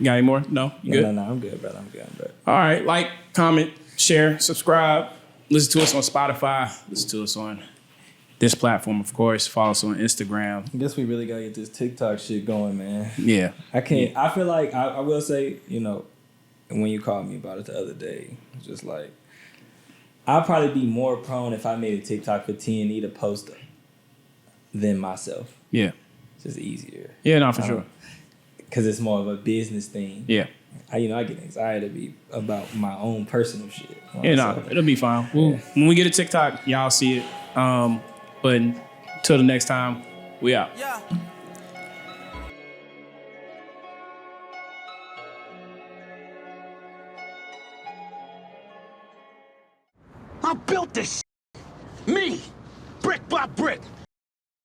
Got any more? No? You good? No, I'm good, brother. I'm good. All right. Like, comment, share, subscribe. Listen to us on Spotify. Listen to us on this platform, of course. Follow us on Instagram. I guess we really got to get this TikTok shit going, man. Yeah. I can't. Yeah. I feel like, I will say, when you called me about it the other day, it's just like, I'll probably be more prone if I made a TikTok for T&E to post than myself. Yeah. It's just easier. Yeah, no, for sure. Because it's more of a business thing. Yeah. I get anxiety about my own personal shit. Yeah, no, it'll be fine. When we get a TikTok, y'all see it. But until the next time, we out. Yeah. I built this. Me, brick by brick.